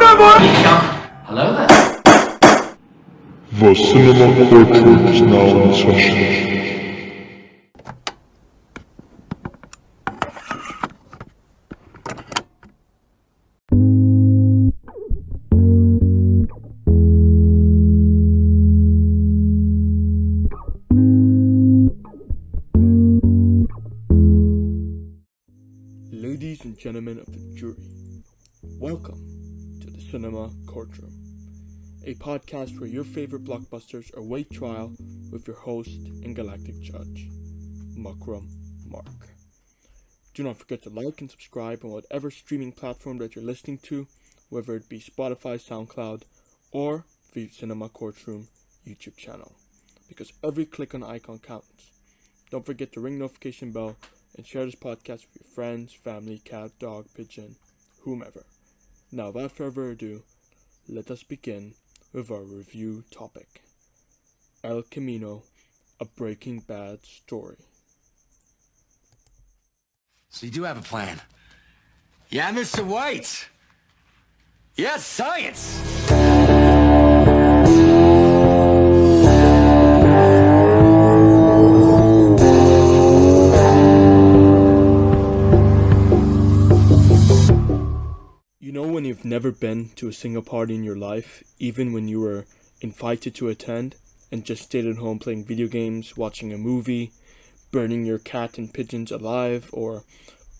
Hello there. The cinema courtroom is now in session. Ladies and gentlemen of the jury, welcome to the Cinema Courtroom, a podcast where your favorite blockbusters await trial with your host and galactic judge, Mukram Mark. Do not forget to like and subscribe on whatever streaming platform that you're listening to, whether it be Spotify, SoundCloud, or the Cinema Courtroom YouTube channel, because every click on the icon counts. Don't forget to ring the notification bell and share this podcast with your friends, family, cat, dog, pigeon, whomever. Now, without further ado, let us begin with our review topic. El Camino, a Breaking Bad story. So you do have a plan? Yeah, Mr. White! Yes, science! You know when you've never been to a single party in your life, even when you were invited to attend, and just stayed at home playing video games, watching a movie, burning your cat and pigeons alive, or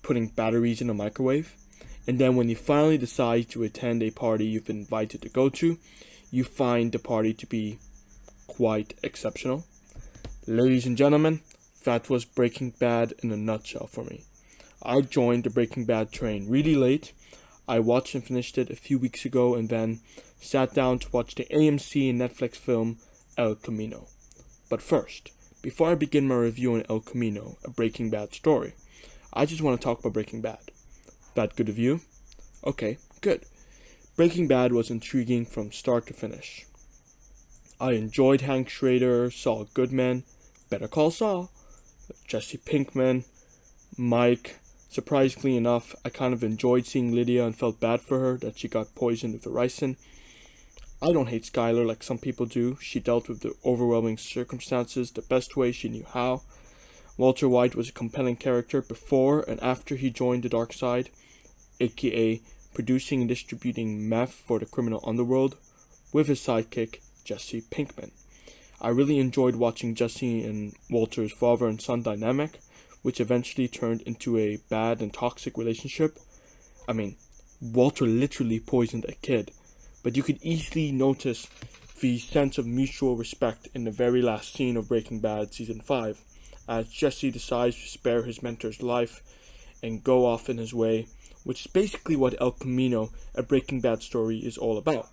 putting batteries in a microwave? And then when you finally decide to attend a party you've been invited to go to, you find the party to be quite exceptional. Ladies and gentlemen, that was Breaking Bad in a nutshell for me. I joined the Breaking Bad train really late. I watched and finished it a few weeks ago and then sat down to watch the AMC and Netflix film El Camino. But first, before I begin my review on El Camino, a Breaking Bad story, I just want to talk about Breaking Bad. That good of you? Okay, good. Breaking Bad was intriguing from start to finish. I enjoyed Hank Schrader, Saul Goodman, Better Call Saul, Jesse Pinkman, Mike. Surprisingly enough, I kind of enjoyed seeing Lydia and felt bad for her that she got poisoned with the ricin. I don't hate Skyler like some people do. She dealt with the overwhelming circumstances the best way she knew how. Walter White was a compelling character before and after he joined the dark side, aka producing and distributing meth for the criminal underworld, with his sidekick, Jesse Pinkman. I really enjoyed watching Jesse and Walter's father and son dynamic, which eventually turned into a bad and toxic relationship. I mean, Walter literally poisoned a kid, but you could easily notice the sense of mutual respect in the very last scene of Breaking Bad Season 5, as Jesse decides to spare his mentor's life and go off in his way, which is basically what El Camino, a Breaking Bad story, is all about.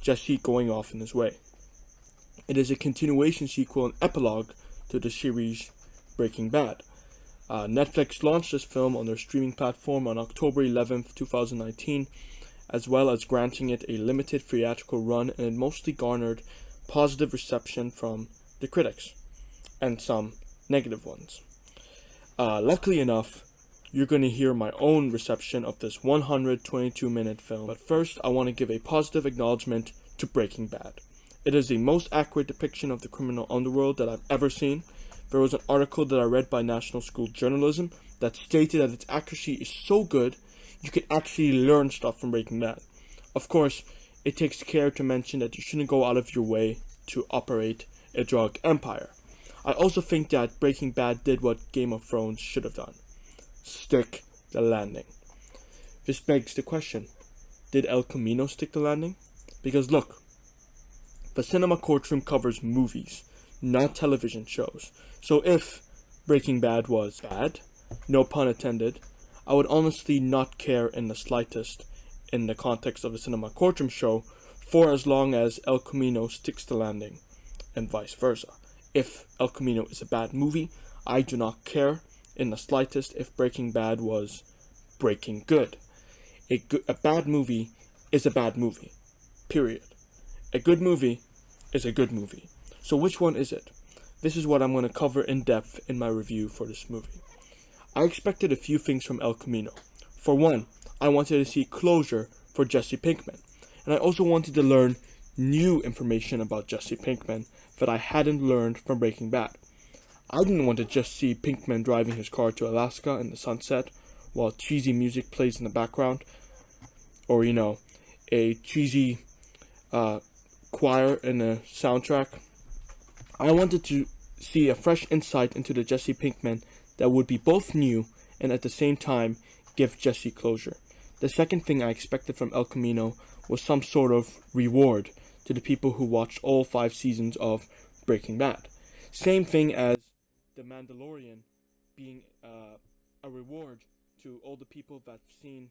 Jesse going off in his way. It is a continuation sequel and epilogue to the series Breaking Bad. Netflix launched this film on their streaming platform on October 11th, 2019, as well as granting it a limited theatrical run, and it mostly garnered positive reception from the critics, and some negative ones. Luckily enough, you're going to hear my own reception of this 122-minute film, but first I want to give a positive acknowledgement to Breaking Bad. It is the most accurate depiction of the criminal underworld that I've ever seen. There was an article that I read by National School Journalism that stated that its accuracy is so good, you can actually learn stuff from Breaking Bad. Of course, it takes care to mention that you shouldn't go out of your way to operate a drug empire. I also think that Breaking Bad did what Game of Thrones should have done. Stick the landing. This begs the question, did El Camino stick the landing? Because look, the Cinema Courtroom covers movies, not television shows. So if Breaking Bad was bad, no pun intended, I would honestly not care in the slightest in the context of a Cinema Courtroom show for as long as El Camino sticks the landing, and vice versa. If El Camino is a bad movie, I do not care in the slightest if Breaking Bad was breaking good. A bad movie is a bad movie. Period. A good movie is a good movie. So which one is it? This is what I'm going to cover in depth in my review for this movie. I expected a few things from El Camino. For one, I wanted to see closure for Jesse Pinkman. and I also wanted to learn new information about Jesse Pinkman that I hadn't learned from Breaking Bad. I didn't want to just see Pinkman driving his car to Alaska in the sunset while cheesy music plays in the background, or a cheesy choir in the soundtrack. I wanted to see a fresh insight into the Jesse Pinkman that would be both new and at the same time give Jesse closure. The second thing I expected from El Camino was some sort of reward to the people who watched all 5 seasons of Breaking Bad. Same thing as The Mandalorian being a reward to all the people that've seen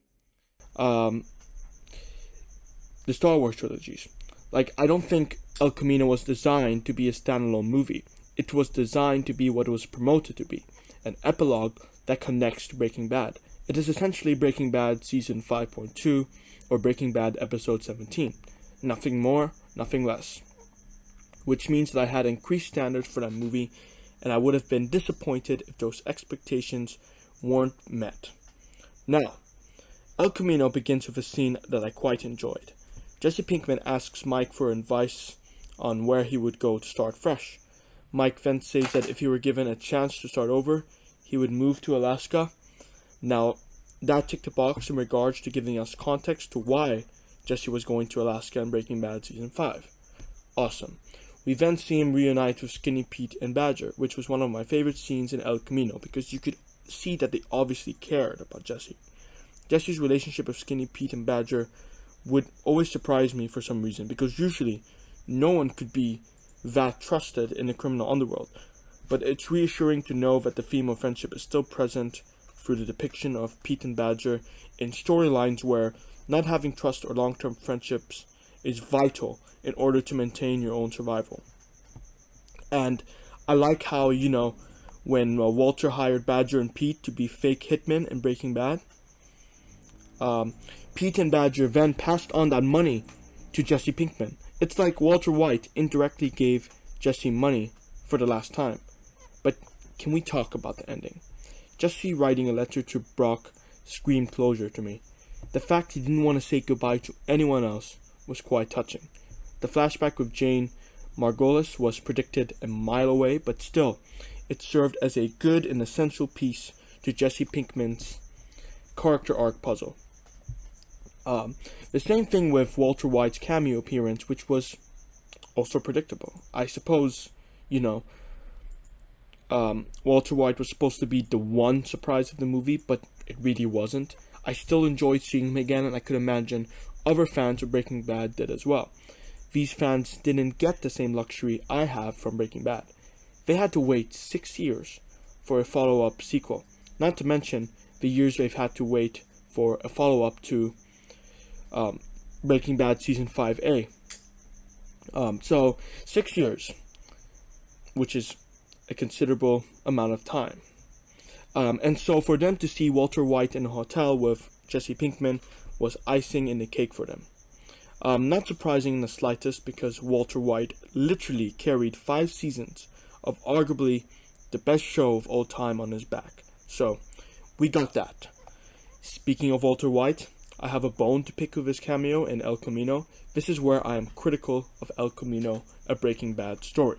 the Star Wars trilogies. Like, I don't think El Camino was designed to be a standalone movie. It was designed to be what it was promoted to be, an epilogue that connects to Breaking Bad. It is essentially Breaking Bad Season 5.2 or Breaking Bad Episode 17. Nothing more, nothing less. Which means that I had increased standards for that movie, and I would have been disappointed if those expectations weren't met. Now, El Camino begins with a scene that I quite enjoyed. Jesse Pinkman asks Mike for advice on where he would go to start fresh. Mike then says that if he were given a chance to start over, he would move to Alaska. Now, that ticked the box in regards to giving us context to why Jesse was going to Alaska in Breaking Bad Season 5. Awesome. We then see him reunite with Skinny Pete and Badger, which was one of my favorite scenes in El Camino, because you could see that they obviously cared about Jesse. Jesse's relationship with Skinny Pete and Badger would always surprise me for some reason, because usually no one could be that trusted in the criminal underworld. But it's reassuring to know that the theme of friendship is still present through the depiction of Pete and Badger in storylines where not having trust or long-term friendships is vital in order to maintain your own survival. And I like how, when Walter hired Badger and Pete to be fake hitmen in Breaking Bad, Pete and Badger then passed on that money to Jesse Pinkman. It's like Walter White indirectly gave Jesse money for the last time. But can we talk about the ending? Jesse writing a letter to Brock screamed closure to me. The fact he didn't want to say goodbye to anyone else was quite touching. The flashback with Jane Margolis was predicted a mile away, but still, it served as a good and essential piece to Jesse Pinkman's character arc puzzle. The same thing with Walter White's cameo appearance, which was also predictable. I suppose, Walter White was supposed to be the one surprise of the movie, but it really wasn't. I still enjoyed seeing him again, and I could imagine other fans of Breaking Bad did as well. These fans didn't get the same luxury I have from Breaking Bad. They had to wait 6 years for a follow-up sequel, not to mention the years they've had to wait for a follow-up to Breaking Bad Season 5A. So 6 years, which is a considerable amount of time. And so for them to see Walter White in a hotel with Jesse Pinkman was icing in the cake for them. Not surprising in the slightest, because Walter White literally carried 5 seasons of arguably the best show of all time on his back. So, we got that. Speaking of Walter White, I have a bone to pick with his cameo in El Camino. This is where I am critical of El Camino, a Breaking Bad story.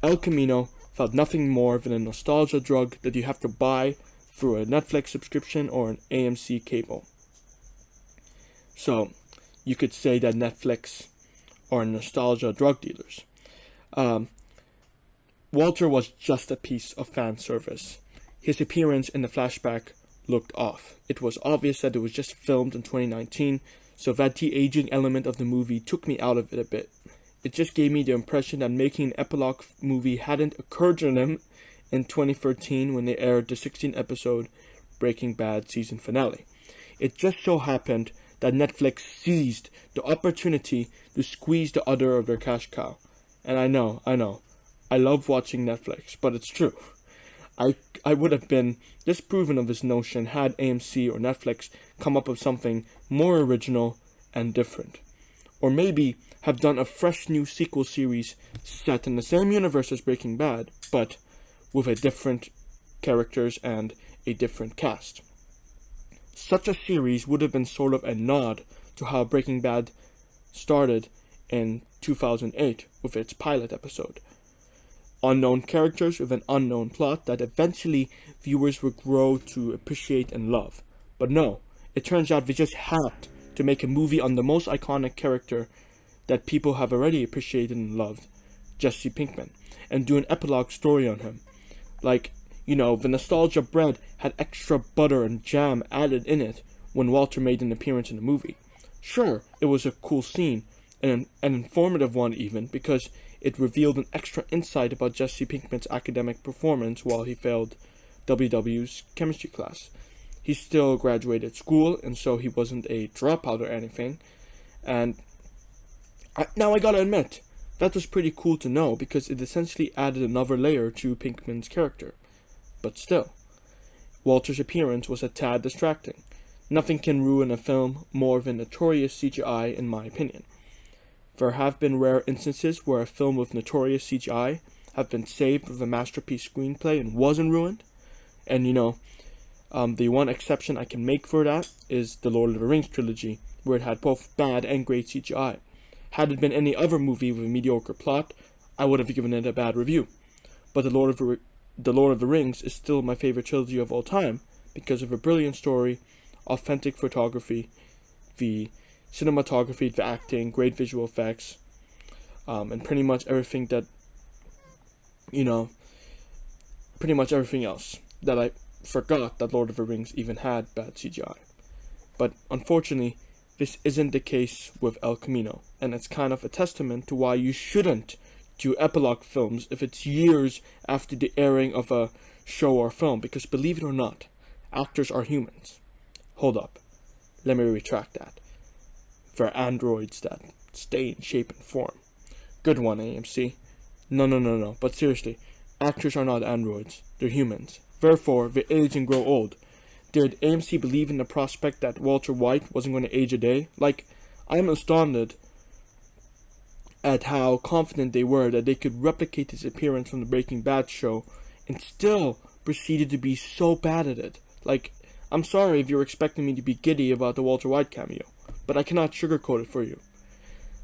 El Camino felt nothing more than a nostalgia drug that you have to buy through a Netflix subscription or an AMC cable. So, you could say that Netflix are nostalgia drug dealers. Walter was just a piece of fan service. His appearance in the flashback looked off. It was obvious that it was just filmed in 2019, so that de-aging element of the movie took me out of it a bit. It just gave me the impression that making an epilogue movie hadn't occurred to them in 2013 when they aired the 16-episode Breaking Bad season finale. It just so happened that Netflix seized the opportunity to squeeze the udder of their cash cow. And I know, I love watching Netflix, but it's true. I would have been disproven of this notion had AMC or Netflix come up with something more original and different. Or maybe have done a fresh new sequel series set in the same universe as Breaking Bad, but with a different characters and a different cast. Such a series would have been sort of a nod to how Breaking Bad started in 2008 with its pilot episode. Unknown characters with an unknown plot that eventually viewers would grow to appreciate and love. But no, it turns out they just had to make a movie on the most iconic character that people have already appreciated and loved, Jesse Pinkman, and do an epilogue story on him. Like, the nostalgia bread had extra butter and jam added in it when Walter made an appearance in the movie. Sure, it was a cool scene, and an informative one even, because it revealed an extra insight about Jesse Pinkman's academic performance while he failed WW's chemistry class. He still graduated school, and so he wasn't a dropout or anything. And now I gotta admit, that was pretty cool to know, because it essentially added another layer to Pinkman's character. But still, Walter's appearance was a tad distracting. Nothing can ruin a film more than notorious CGI, in my opinion. There have been rare instances where a film with notorious CGI have been saved with a masterpiece screenplay and wasn't ruined. And the one exception I can make for that is the Lord of the Rings trilogy, where it had both bad and great CGI. Had it been any other movie with a mediocre plot, I would have given it a bad review. But the Lord of the Rings is still my favorite trilogy of all time because of a brilliant story, authentic photography, the cinematography, the acting, great visual effects, and pretty much everything that, pretty much everything else that I forgot that Lord of the Rings even had bad CGI. But unfortunately, this isn't the case with El Camino, and it's kind of a testament to why you shouldn't do epilogue films if it's years after the airing of a show or film, because believe it or not, actors are humans. Hold up, let me retract that. They're androids that stay in shape and form. Good one, AMC. No, but seriously, actors are not androids, they're humans. Therefore, they age and grow old. Did AMC believe in the prospect that Walter White wasn't going to age a day? Like, I am astounded at how confident they were that they could replicate his appearance from the Breaking Bad show and still proceeded to be so bad at it. Like, I'm sorry if you're expecting me to be giddy about the Walter White cameo, but I cannot sugarcoat it for you.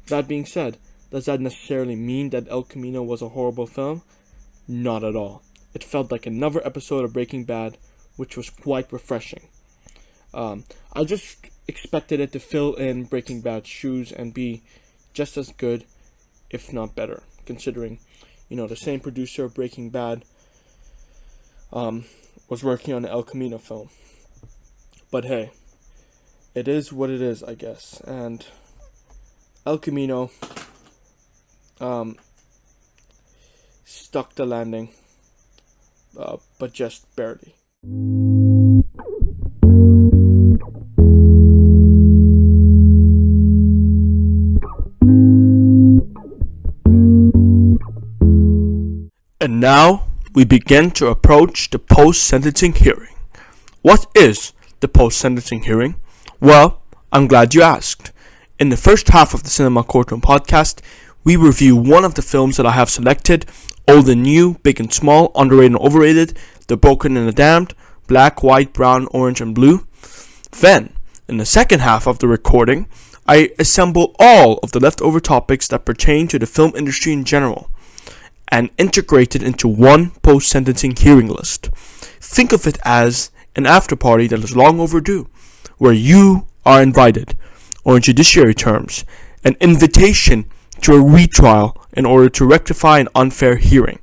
That being said, does that necessarily mean that El Camino was a horrible film? Not at all. It felt like another episode of Breaking Bad, which was quite refreshing. I just expected it to fill in Breaking Bad's shoes and be just as good, if not better, considering, the same producer of Breaking Bad was working on the El Camino film. But hey, it is what it is, I guess. And El Camino stuck the landing, but just barely. And now we begin to approach the post-sentencing hearing. What is the post-sentencing hearing? Well, I'm glad you asked. In the first half of the Cinema Courtroom podcast, we review one of the films that I have selected: old and new, big and small, underrated and overrated, The Broken and the Damned, Black, White, Brown, Orange, and Blue. Then, in the second half of the recording, I assemble all of the leftover topics that pertain to the film industry in general and integrate it into one post-sentencing hearing list. Think of it as an after-party that is long overdue, where you are invited, or in judiciary terms, an invitation to a retrial in order to rectify an unfair hearing.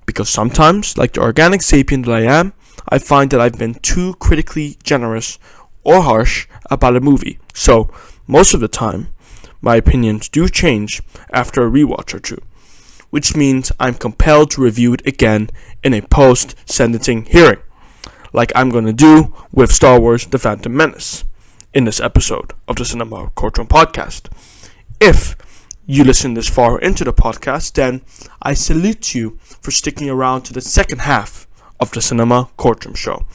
Because sometimes, like the organic sapien that I am, I find that I've been too critically generous or harsh about a movie. So, most of the time, my opinions do change after a rewatch or two, which means I'm compelled to review it again in a post-sentencing hearing, like I'm going to do with Star Wars The Phantom Menace in this episode of the Cinema Courtroom podcast. If you listen this far into the podcast, then I salute you for sticking around to the second half of the Cinema Courtroom show.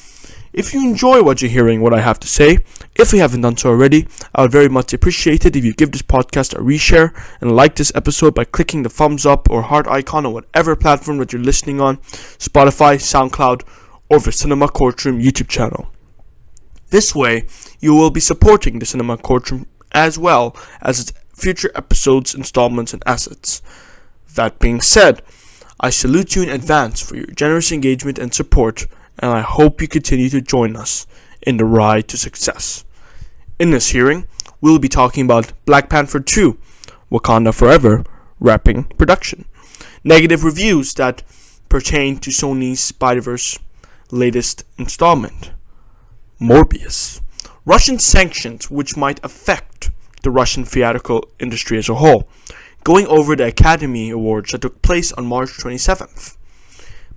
If you enjoy what you're hearing, what I have to say, if you haven't done so already, I would very much appreciate it if you give this podcast a reshare and like this episode by clicking the thumbs up or heart icon on whatever platform that you're listening on, Spotify, SoundCloud, or the Cinema Courtroom YouTube channel. This way, you will be supporting the Cinema Courtroom as well as its future episodes, installments, and assets. That being said, I salute you in advance for your generous engagement and support, and I hope you continue to join us in the ride to success. In this hearing, we'll be talking about Black Panther 2, Wakanda Forever, wrapping production. Negative reviews that pertain to Sony's Spider-Verse latest installment. Morbius. Russian sanctions which might affect the Russian theatrical industry as a whole. Going over the Academy Awards that took place on March 27th.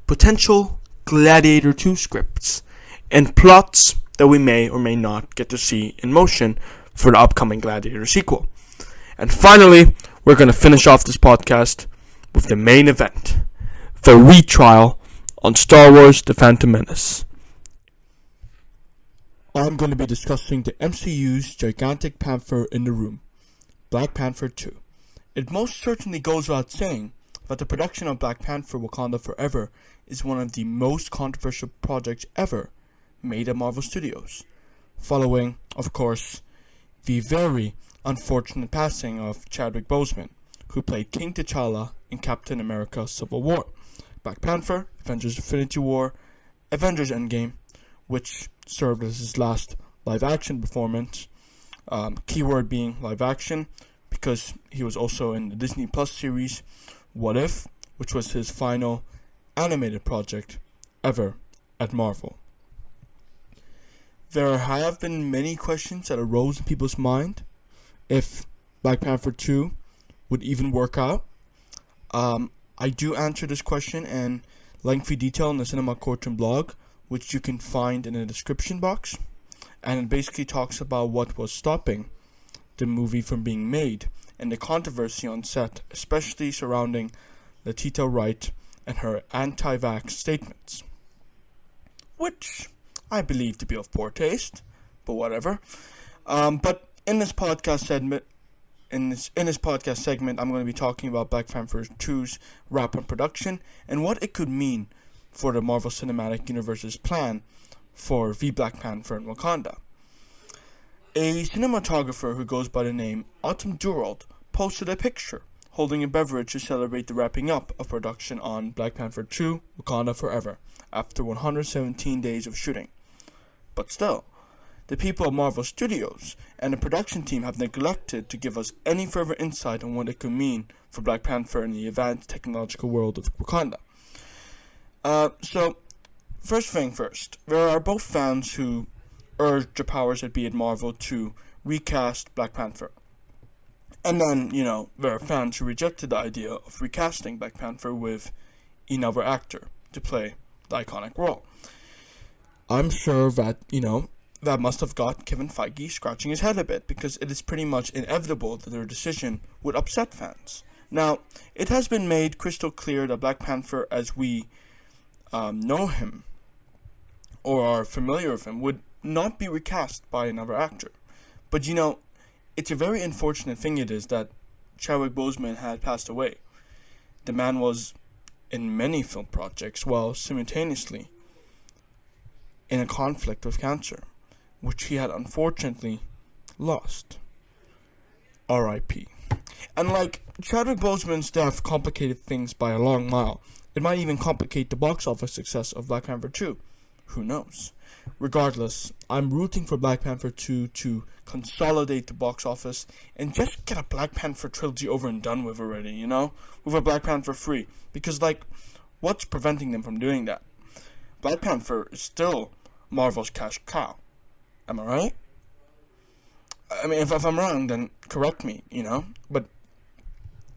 Potential Gladiator 2 scripts. And plots that we may or may not get to see in motion for the upcoming Gladiator sequel. And finally, we're going to finish off this podcast with the main event. The retrial on Star Wars The Phantom Menace. I'm going to be discussing the MCU's gigantic panther in the room, Black Panther 2. It most certainly goes without saying that the production of Black Panther Wakanda Forever is one of the most controversial projects ever made at Marvel Studios, following, of course, the very unfortunate passing of Chadwick Boseman, who played King T'Challa in Captain America Civil War, Black Panther, Avengers Infinity War, Avengers Endgame, which served as his last live-action performance, keyword being live-action, because he was also in the Disney Plus series What If, which was his final animated project ever at Marvel. There have been many questions that arose in people's mind if Black Panther 2 would even work out. I do answer this question in lengthy detail in the Cinema Courtroom blog, which you can find in the description box, and it basically talks about what was stopping the movie from being made and the controversy on set, especially surrounding Letitia Wright and her anti-vax statements, which I believe to be of poor taste, but whatever. But in this podcast segment, I'm going to be talking about Black Panther 2's wrap on production and what it could mean for the Marvel Cinematic Universe's plan for the Black Panther in Wakanda. A cinematographer who goes by the name Autumn Durald posted a picture holding a beverage to celebrate the wrapping up of production on Black Panther 2 Wakanda Forever after 117 days of shooting. But still, the people of Marvel Studios and the production team have neglected to give us any further insight on what it could mean for Black Panther in the advanced technological world of Wakanda. So, first thing first, there are both fans who urged the powers that be at Marvel to recast Black Panther. And then, there are fans who rejected the idea of recasting Black Panther with another actor to play the iconic role. I'm sure that, that must have got Kevin Feige scratching his head a bit, because it is pretty much inevitable that their decision would upset fans. Now, it has been made crystal clear that Black Panther, as we know him, or are familiar with him, would not be recast by another actor. But it's a very unfortunate thing it is that Chadwick Boseman had passed away. The man was in many film projects while simultaneously in a conflict with cancer, which he had unfortunately lost. R.I.P. And Chadwick Boseman's death complicated things by a long mile. It might even complicate the box office success of Black Panther 2. Who knows? Regardless, I'm rooting for Black Panther 2 to consolidate the box office and just get a Black Panther trilogy over and done with already, with a Black Panther 3. Because, what's preventing them from doing that? Black Panther is still Marvel's cash cow. Am I right? I mean, if I'm wrong, then correct me, But,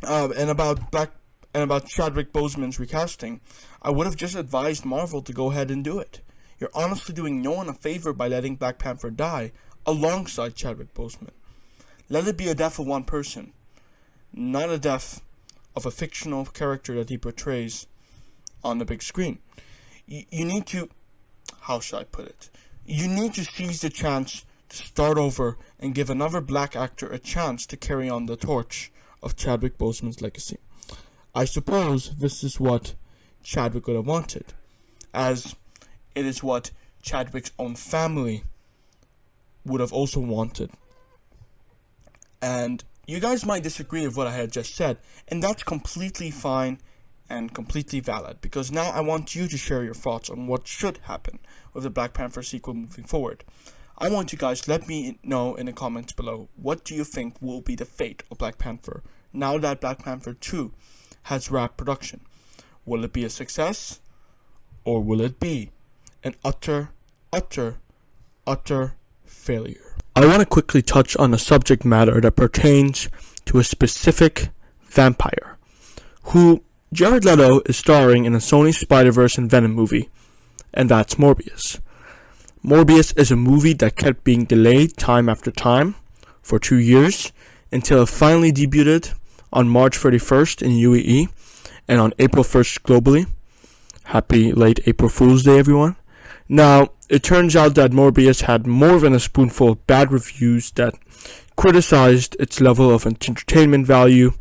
and about Chadwick Boseman's recasting, I would have just advised Marvel to go ahead and do it. You're honestly doing no one a favor by letting Black Panther die alongside Chadwick Boseman. Let it be a death of one person, not a death of a fictional character that he portrays on the big screen. You need to, how should I put it? You need to seize the chance to start over and give another black actor a chance to carry on the torch of Chadwick Boseman's legacy. I suppose this is what Chadwick would have wanted, as it is what Chadwick's own family would have also wanted. And you guys might disagree with what I had just said, and that's completely fine and completely valid, because now I want you to share your thoughts on what should happen with the Black Panther sequel moving forward. I want you guys, let me know in the comments below, what do you think will be the fate of Black Panther now that Black Panther 2 has wrapped production? Will it be a success, or will it be an utter failure? I want to quickly touch on a subject matter that pertains to a specific vampire, who Jared Leto is starring in a Sony Spider-Verse and Venom movie, and that's Morbius. Morbius is a movie that kept being delayed time after time for 2 years until it finally debuted on March 31st in UAE and on April 1st globally. Happy late April Fool's Day, everyone. Now, it turns out that Morbius had more than a spoonful of bad reviews that criticized its level of entertainment value,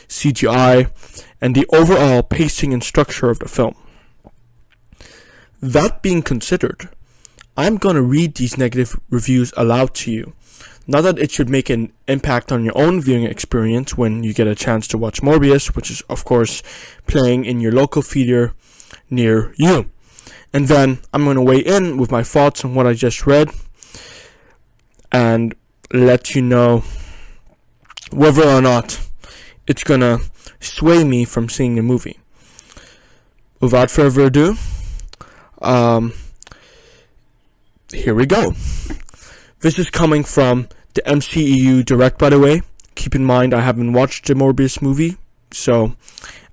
CGI, and the overall pacing and structure of the film. That being considered, I'm going to read these negative reviews aloud to you. Not that it should make an impact on your own viewing experience when you get a chance to watch Morbius, which is, of course, playing in your local theater near you. And then I'm going to weigh in with my thoughts on what I just read and let you know whether or not it's going to sway me from seeing the movie. Without further ado, here we go. This is coming from the MCEU Direct, by the way. Keep in mind, I haven't watched the Morbius movie, so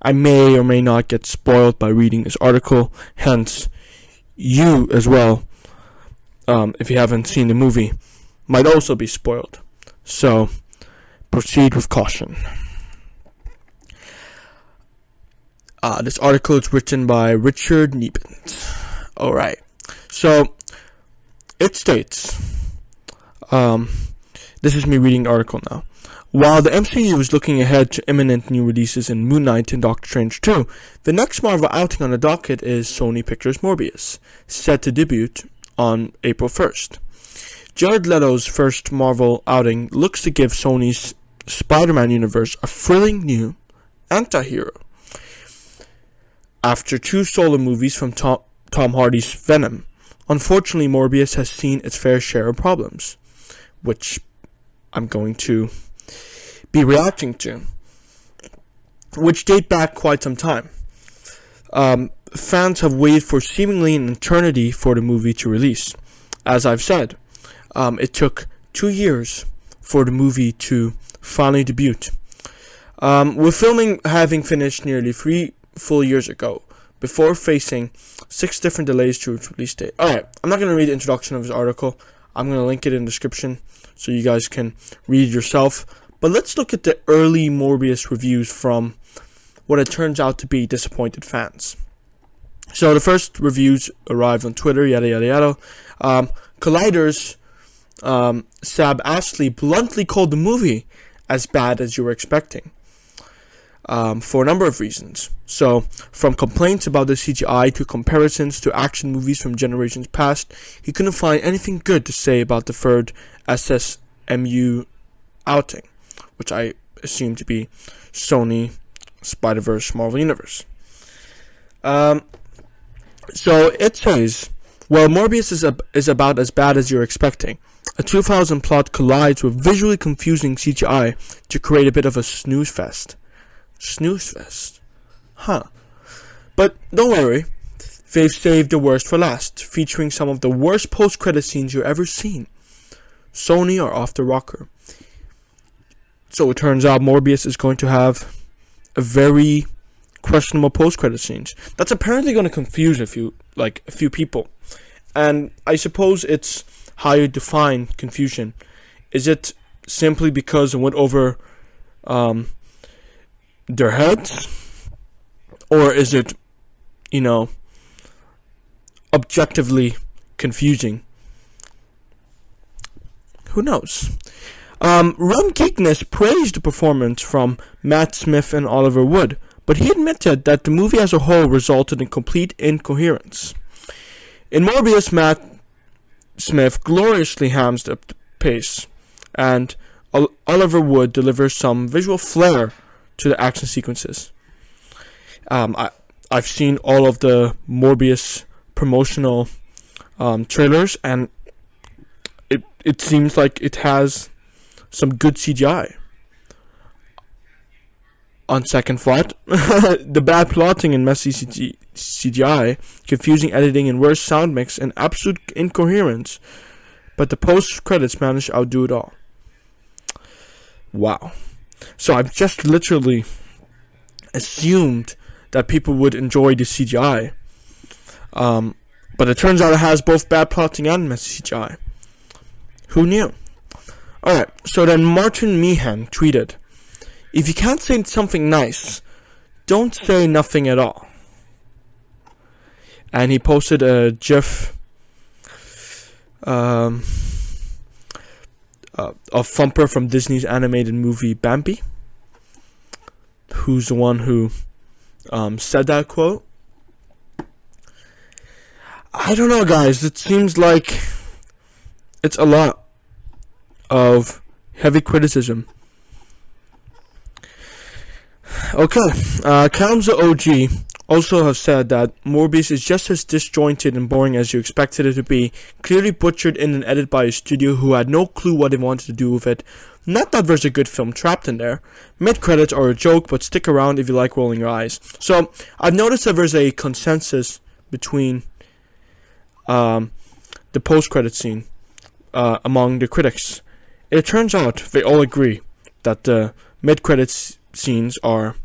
I may or may not get spoiled by reading this article. Hence, you as well, if you haven't seen the movie, might also be spoiled. So, proceed with caution. This article is written by Richard Niebent. Alright, so it states, this is me reading the article now. While the MCU is looking ahead to imminent new releases in Moon Knight and Doctor Strange 2, the next Marvel outing on the docket is Sony Pictures' Morbius, set to debut on April 1st. Jared Leto's first Marvel outing looks to give Sony's Spider-Man universe a thrilling new anti-hero. After 2 solo movies from Tom Hardy's Venom, unfortunately Morbius has seen its fair share of problems, which I'm going to be reacting to, which date back quite some time. Fans have waited for seemingly an eternity for the movie to release. As I've said, it took 2 years for the movie to finally debut. With filming having finished nearly 3 full years ago, before facing 6 different delays to its release date. Alright, I'm not going to read the introduction of this article. I'm going to link it in the description so you guys can read it yourself. But let's look at the early Morbius reviews from what it turns out to be disappointed fans. So the first reviews arrived on Twitter, yada yada yada. Collider's Sab Astley bluntly called the movie as bad as you were expecting. For a number of reasons. So, from complaints about the CGI to comparisons to action movies from generations past, he couldn't find anything good to say about the third SSMU outing, which I assume to be Sony Spider-Verse Marvel Universe. So it says, well, Morbius is about as bad as you're expecting. A 2000 plot collides with visually confusing CGI to create a bit of a snooze fest. Snooze fest. Huh. But don't worry, they've saved the worst for last, featuring some of the worst post-credit scenes you've ever seen. Sony are off the rocker. So it turns out Morbius is going to have a very questionable post-credit scenes. That's apparently going to confuse a few people. And I suppose it's how you define confusion. Is it simply because it went over their heads? Or is it, objectively confusing? Who knows? Rum Geekness praised the performance from Matt Smith and Oliver Wood, but he admitted that the movie as a whole resulted in complete incoherence. In Morbius, Matt Smith gloriously hams up the pace, and Oliver Wood delivers some visual flair to the action sequences. I've seen all of the Morbius promotional trailers, and it seems like it has some good CGI. On second thought, the bad plotting and messy CGI, confusing editing and worse sound mix, and absolute incoherence, but the post-credits managed to outdo it all. Wow. So I've just literally assumed that people would enjoy the CGI, but it turns out it has both bad plotting and messy CGI. Who knew? Alright, so then Martin Meehan tweeted, "If you can't say something nice, don't say nothing at all." And he posted a GIF of Thumper from Disney's animated movie Bambi, who's the one who said that quote. I don't know, guys. It seems like it's a lot of heavy criticism. Okay, Kamza OG also have said that Morbius is just as disjointed and boring as you expected it to be, clearly butchered in an edit by a studio who had no clue what they wanted to do with it. Not that there's a good film trapped in there. Mid-credits are a joke, but stick around if you like rolling your eyes. So, I've noticed that there's a consensus between the post-credit scene among the critics. It turns out they all agree that the mid-credits scenes are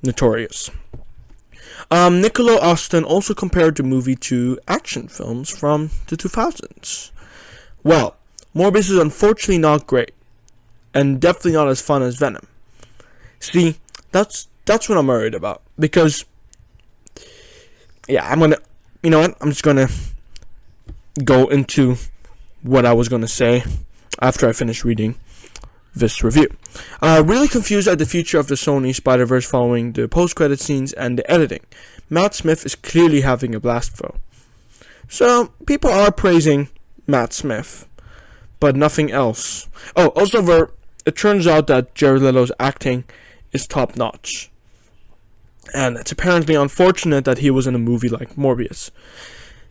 notorious. Nicola Austin also compared the movie to action films from the 2000s. Well, Morbius is unfortunately not great, and definitely not as fun as Venom. See, that's what I'm worried about, because, yeah, I'm just gonna go into what I was gonna say after I finish reading this review. Really confused at the future of the Sony Spider-Verse following the post-credit scenes and the editing. Matt Smith is clearly having a blast though. So, people are praising Matt Smith, but nothing else. Oh, also it turns out that Jared Leto's acting is top-notch. And it's apparently unfortunate that he was in a movie like Morbius.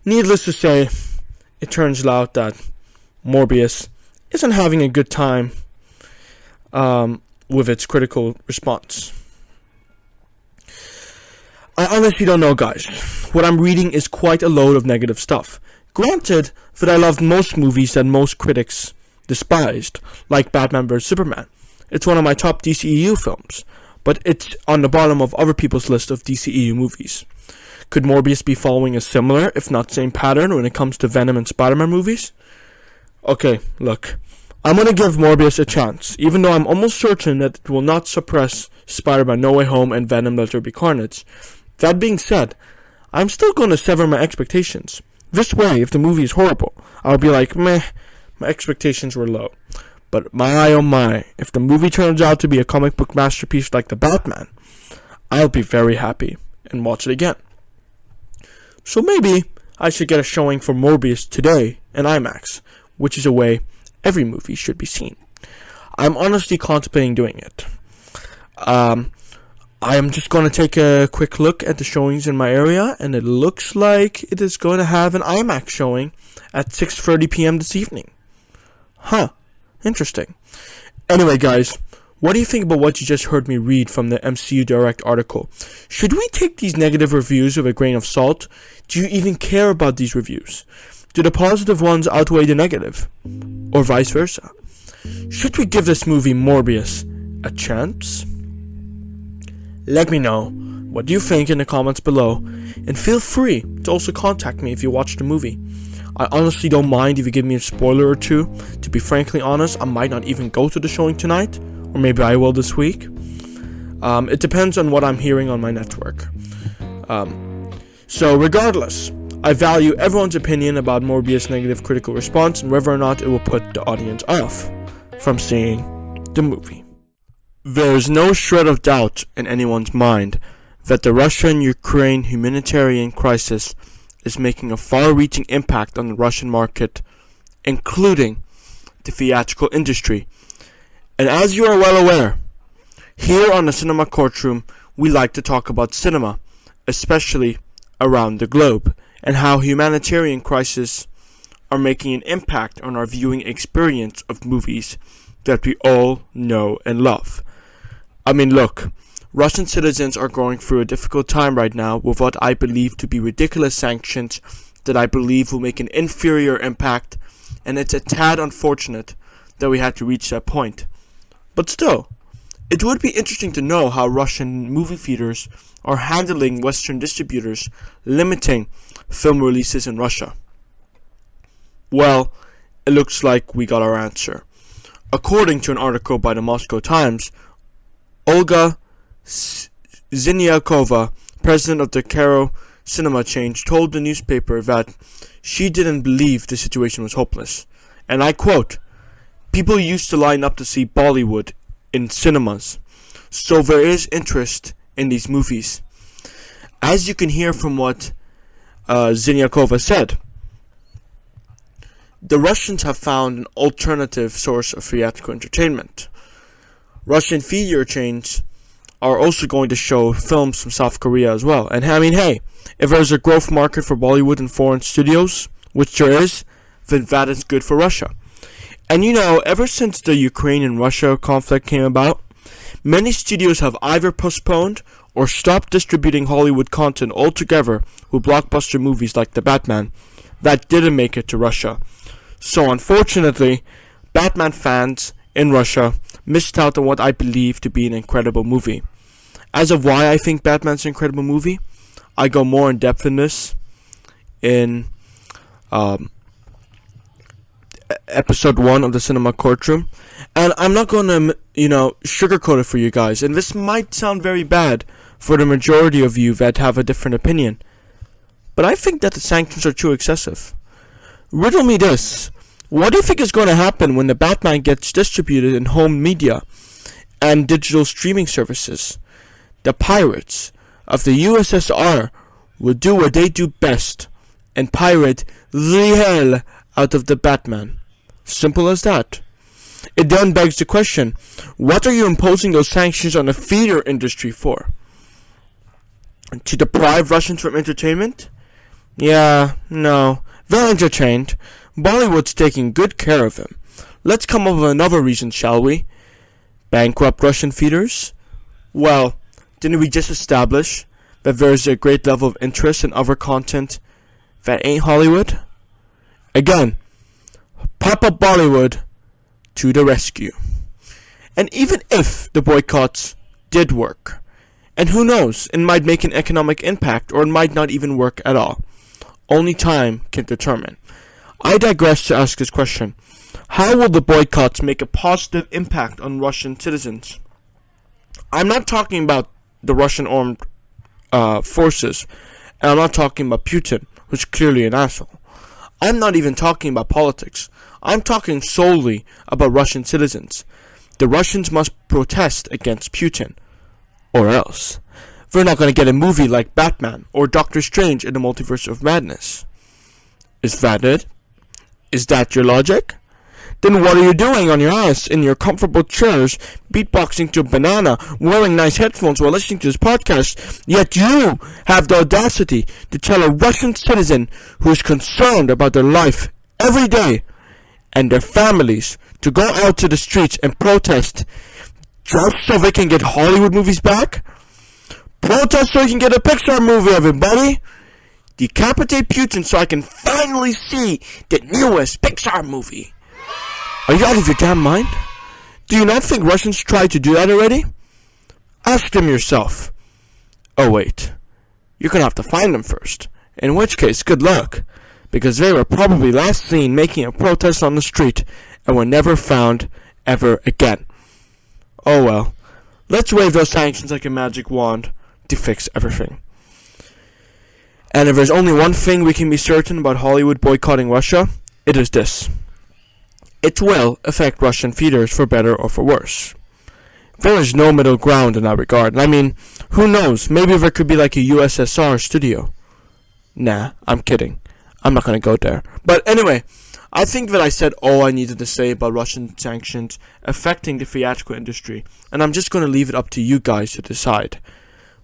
Needless to say, it turns out that Morbius isn't having a good time with its critical response. I honestly don't know, guys. What I'm reading is quite a load of negative stuff. Granted that I loved most movies that most critics despised, like Batman vs Superman. It's one of my top DCEU films, but it's on the bottom of other people's list of DCEU movies. Could Morbius be following a similar, if not same pattern when it comes to Venom and Spider-Man movies? Okay, look. I'm gonna give Morbius a chance, even though I'm almost certain that it will not suppress Spider-Man No Way Home and Venom Let There Be Carnage. That being said, I'm still gonna sever my expectations. This way, if the movie is horrible, I'll be like, meh, my expectations were low. But my oh my, if the movie turns out to be a comic book masterpiece like the Batman, I'll be very happy and watch it again. So maybe I should get a showing for Morbius today in IMAX, which is a way every movie should be seen. I'm honestly contemplating doing it. I am just going to take a quick look at the showings in my area, and it looks like it is going to have an IMAX showing at 6:30 p.m. this evening. Huh, interesting. Anyway, guys, what do you think about what you just heard me read from the MCU Direct article? Should we take these negative reviews with a grain of salt? Do you even care about these reviews? Do the positive ones outweigh the negative? Or vice versa? Should we give this movie Morbius a chance? Let me know what you think in the comments below, and feel free to also contact me if you watch the movie. I honestly don't mind if you give me a spoiler or two. To be frankly honest, I might not even go to the showing tonight, or maybe I will this week. It depends on what I'm hearing on my network. So regardless, I value everyone's opinion about Morbius' negative critical response and whether or not it will put the audience off from seeing the movie. There is no shred of doubt in anyone's mind that the Russia-Ukraine humanitarian crisis is making a far-reaching impact on the Russian market, including the theatrical industry, And as you are well aware, here on the Cinema Courtroom, we like to talk about cinema, especially around the globe, and how humanitarian crises are making an impact on our viewing experience of movies that we all know and love. I mean, look, Russian citizens are going through a difficult time right now with what I believe to be ridiculous sanctions that I believe will make an inferior impact, and it's a tad unfortunate that we had to reach that point. But still, it would be interesting to know how Russian movie theaters are handling Western distributors limiting film releases in Russia. Well, it looks like we got our answer. According to an article by the Moscow Times, Olga Zyniakova, president of the Caro cinema chain, told the newspaper that she didn't believe the situation was hopeless. And I quote, "People used to line up to see Bollywood in cinemas, so there is interest in these movies." As you can hear from what Zyniakova said, the Russians have found an alternative source of theatrical entertainment. Russian theater chains are also going to show films from South Korea as well. And I mean, hey, if there's a growth market for Bollywood and foreign studios, which there is, then that is good for Russia. And you know, ever since the Ukraine and Russia conflict came about, many studios have either postponed or stopped distributing Hollywood content altogether with blockbuster movies like The Batman that didn't make it to Russia. So unfortunately, Batman fans in Russia missed out on what I believe to be an incredible movie. As of why I think Batman's an incredible movie, I go more in depth in this in episode 1 of the Cinema Courtroom. And I'm not going to, sugarcoat it for you guys. And this might sound very bad for the majority of you that have a different opinion. But I think that the sanctions are too excessive. Riddle me this. What do you think is going to happen when the Batman gets distributed in home media and digital streaming services? The pirates of the USSR will do what they do best and pirate the hell out of the Batman. Simple as that. It then begs the question, what are you imposing those sanctions on the theater industry for? To deprive Russians from entertainment? Yeah, no. They're entertained. Bollywood's taking good care of them. Let's come up with another reason, shall we? Bankrupt Russian theaters? Well, didn't we just establish that there's a great level of interest in other content that ain't Hollywood? Again, pop up Bollywood to the rescue. And even if the boycotts did work, and who knows, it might make an economic impact or it might not even work at all. Only time can determine. I digress to ask this question. How will the boycotts make a positive impact on Russian citizens? I'm not talking about the Russian armed forces, and I'm not talking about Putin, who's clearly an asshole. I'm not even talking about politics. I'm talking solely about Russian citizens. The Russians must protest against Putin, or else we're not going to get a movie like Batman or Doctor Strange in the Multiverse of Madness. Is that it? Is that your logic? Then what are you doing on your ass in your comfortable chairs, beatboxing to a banana, wearing nice headphones while listening to this podcast, yet you have the audacity to tell a Russian citizen who is concerned about their life every day and their families to go out to the streets and protest just so they can get Hollywood movies back? Protest so you can get a Pixar movie, everybody! Decapitate Putin so I can finally see the newest Pixar movie. Are you out of your damn mind? Do you not think Russians tried to do that already? Ask them yourself. Oh wait, you're gonna have to find them first. In which case, good luck, because they were probably last seen making a protest on the street and were never found ever again. Oh well, let's wave those sanctions like a magic wand to fix everything. And if there's only one thing we can be certain about Hollywood boycotting Russia, it is this. It will affect Russian theaters for better or for worse. There is no middle ground in that regard. I mean, who knows, maybe there could be like a USSR studio. Nah, I'm kidding. I'm not gonna go there. But anyway, I think that I said all I needed to say about Russian sanctions affecting the theatrical industry, and I'm just going to leave it up to you guys to decide.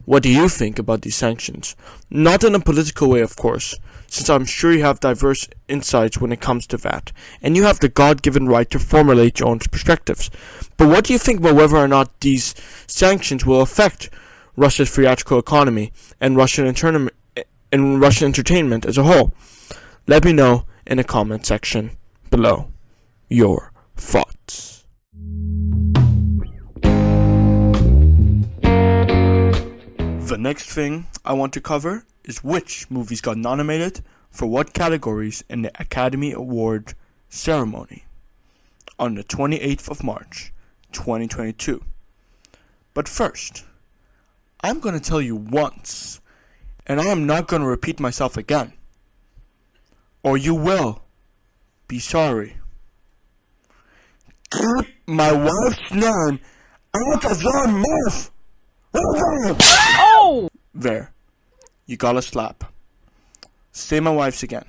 What do you think about these sanctions? Not in a political way, of course, since I'm sure you have diverse insights when it comes to that, and you have the God-given right to formulate your own perspectives. But what do you think about whether or not these sanctions will affect Russia's theatrical economy and Russian entertainment as a whole? Let me know in the comment section below your thoughts. The next thing I want to cover is which movies got nominated for what categories in the Academy Award ceremony on the 28th of March, 2022. But first, I'm going to tell you once, and I am not going to repeat myself again, or you will be sorry. Keep my wife's name out of your mouth! Oh! There. You got a slap. Say my wife's again.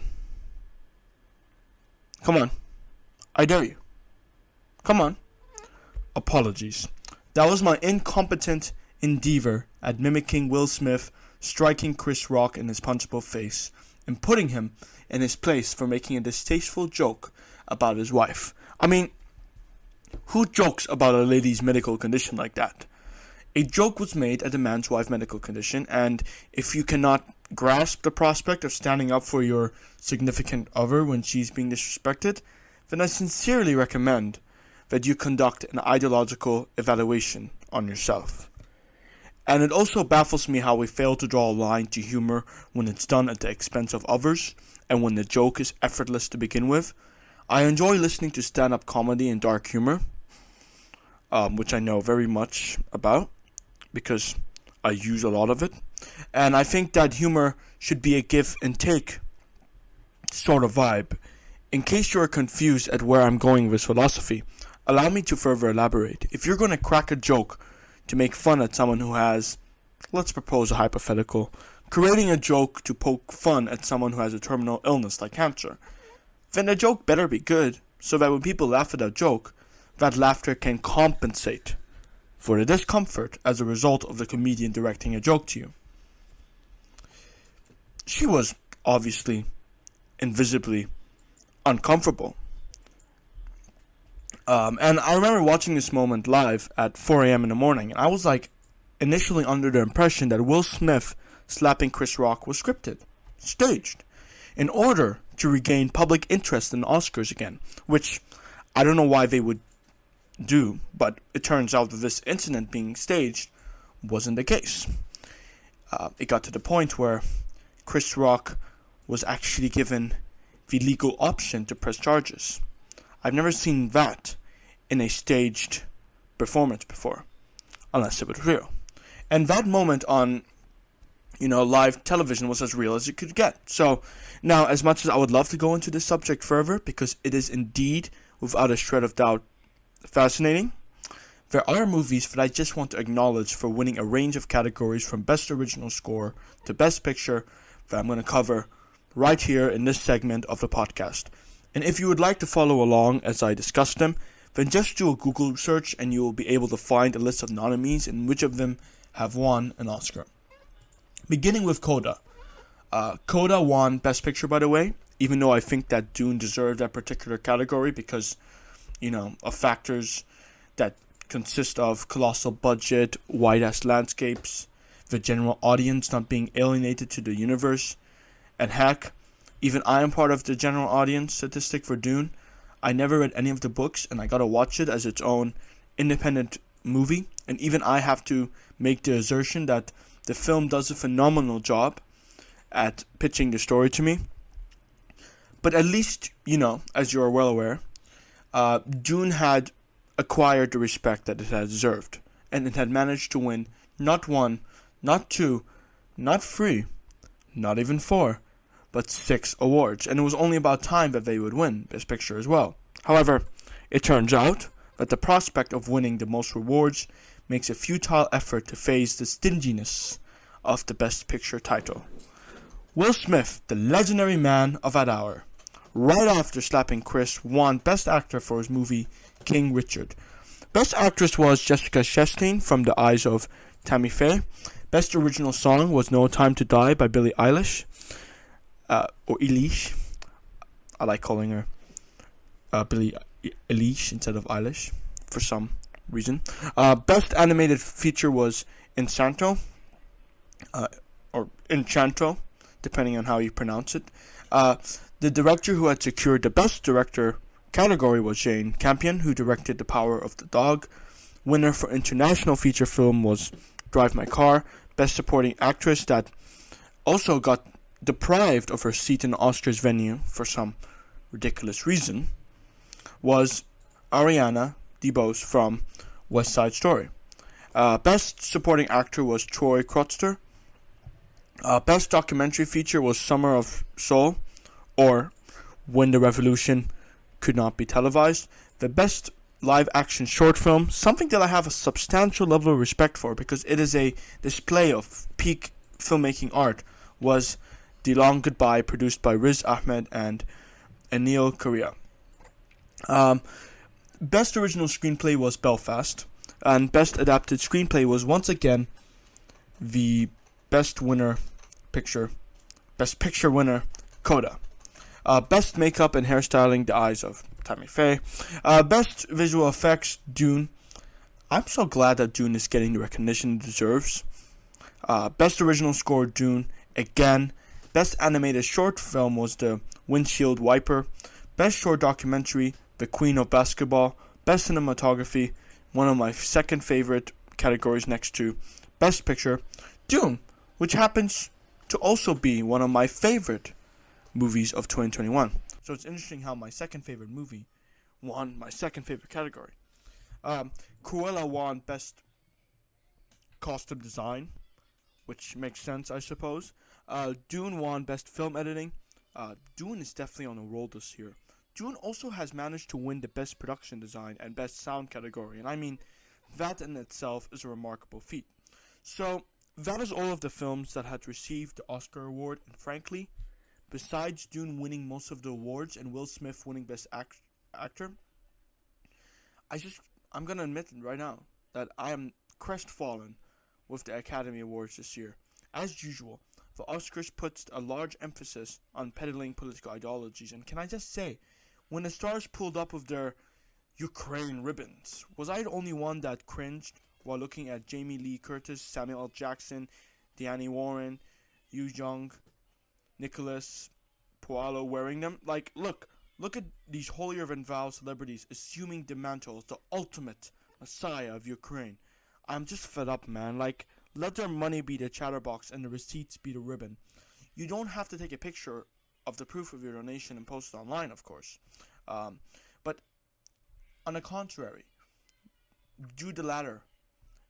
Come on. I dare you. Come on. Apologies. That was my incompetent endeavor at mimicking Will Smith striking Chris Rock in his punchable face and putting him in his place for making a distasteful joke about his wife. I mean, who jokes about a lady's medical condition like that? A joke was made at a man's wife's medical condition, and if you cannot grasp the prospect of standing up for your significant other when she's being disrespected, then I sincerely recommend that you conduct an ideological evaluation on yourself. And it also baffles me how we fail to draw a line to humor when it's done at the expense of others, and when the joke is effortless to begin with. I enjoy listening to stand-up comedy and dark humor, which I know very much about, because I use a lot of it. And I think that humor should be a give and take sort of vibe. In case you are confused at where I'm going with this philosophy, allow me to further elaborate. If you're going to crack a joke to make fun at someone who has, let's propose a hypothetical, creating a joke to poke fun at someone who has a terminal illness like cancer, then the joke better be good, so that when people laugh at that joke, that laughter can compensate for the discomfort as a result of the comedian directing a joke to you. She was obviously invisibly uncomfortable. And I remember watching this moment live at 4 a.m. in the morning, and I was like initially under the impression that Will Smith slapping Chris Rock was scripted, staged, in order to regain public interest in the Oscars again, which I don't know why they would do, but it turns out that this incident being staged wasn't the case. It got to the point where Chris Rock was actually given the legal option to press charges. I've never seen that in a staged performance before, unless it was real. And that moment on, live television was as real as it could get. So, now, as much as I would love to go into this subject further, because it is indeed, without a shred of doubt, fascinating, there are movies that I just want to acknowledge for winning a range of categories from Best Original Score to Best Picture that I'm going to cover right here in this segment of the podcast. And if you would like to follow along as I discuss them, then just do a Google search and you will be able to find a list of nominees and which of them have won an Oscar. Beginning with Coda. Coda won Best Picture, by the way, even though I think that Dune deserved that particular category because, of factors that consist of colossal budget, wide-ass landscapes, the general audience not being alienated to the universe, and heck, even I am part of the general audience statistic for Dune. I never read any of the books, and I gotta watch it as its own independent movie, and even I have to make the assertion that the film does a phenomenal job at pitching the story to me. But at least, as you are well aware, Dune had acquired the respect that it had deserved, and it had managed to win not one, not two, not three, not even four, but 6 awards, and it was only about time that they would win Best Picture as well. However, it turns out that the prospect of winning the most rewards makes a futile effort to face the stinginess of the Best Picture title. Will Smith, the legendary man of that hour, right after slapping Chris, won Best Actor for his movie King Richard. Best Actress was Jessica Chastain from The Eyes of Tammy Faye. Best Original Song was No Time to Die by Billie Eilish. Or Eilish. I like calling her Billie Eilish instead of Eilish for some reason. Best Animated Feature was Encanto. Or Enchanto, depending on how you pronounce it. The director who had secured the Best Director category was Jane Campion, who directed The Power of the Dog. Winner for International Feature Film was Drive My Car. Best Supporting Actress, that also got deprived of her seat in the Oscars venue for some ridiculous reason, was Ariana DeBose from West Side Story. Best Supporting Actor was Troy Kotsur. Best Documentary Feature was Summer of Soul, or When the Revolution Could Not Be Televised. The Best Live Action Short Film, something that I have a substantial level of respect for because it is a display of peak filmmaking art, was The Long Goodbye, produced by Riz Ahmed and Anil Korea. Best Original Screenplay was Belfast, and Best Adapted Screenplay was once again the Best Picture winner, Coda. Best Makeup and Hairstyling, The Eyes of Tammy Faye. Best Visual Effects, Dune. I'm so glad that Dune is getting the recognition it deserves. Best Original Score, Dune, again. Best Animated Short Film was The Windshield Wiper. Best Short Documentary, The Queen of Basketball. Best Cinematography, one of my second favorite categories next to Best Picture, Dune, which happens to also be one of my favorite movies of 2021. So it's interesting how my second favorite movie won my second favorite category. Cruella won Best Costume Design, which makes sense, I suppose. Dune won Best Film Editing. Dune is definitely on a roll this year. Dune also has managed to win the Best Production Design and Best Sound category, and I mean, that in itself is a remarkable feat. So, that is all of the films that had received the Oscar award, and frankly, besides Dune winning most of the awards and Will Smith winning Best Actor, I'm gonna admit right now that I am crestfallen with the Academy Awards this year. As usual, the Oscars puts a large emphasis on peddling political ideologies, and can I just say, when the stars pulled up with their Ukraine ribbons, was I the only one that cringed while looking at Jamie Lee Curtis, Samuel L. Jackson, Deanne Warren, Yu Jung, Nicholas Pualo wearing them? Like, look at these holier-than-thou celebrities assuming the mantle as the ultimate messiah of Ukraine. I'm just fed up, man. Like, let their money be the chatterbox and the receipts be the ribbon. You don't have to take a picture of the proof of your donation and post it online, of course. But on the contrary, do the latter,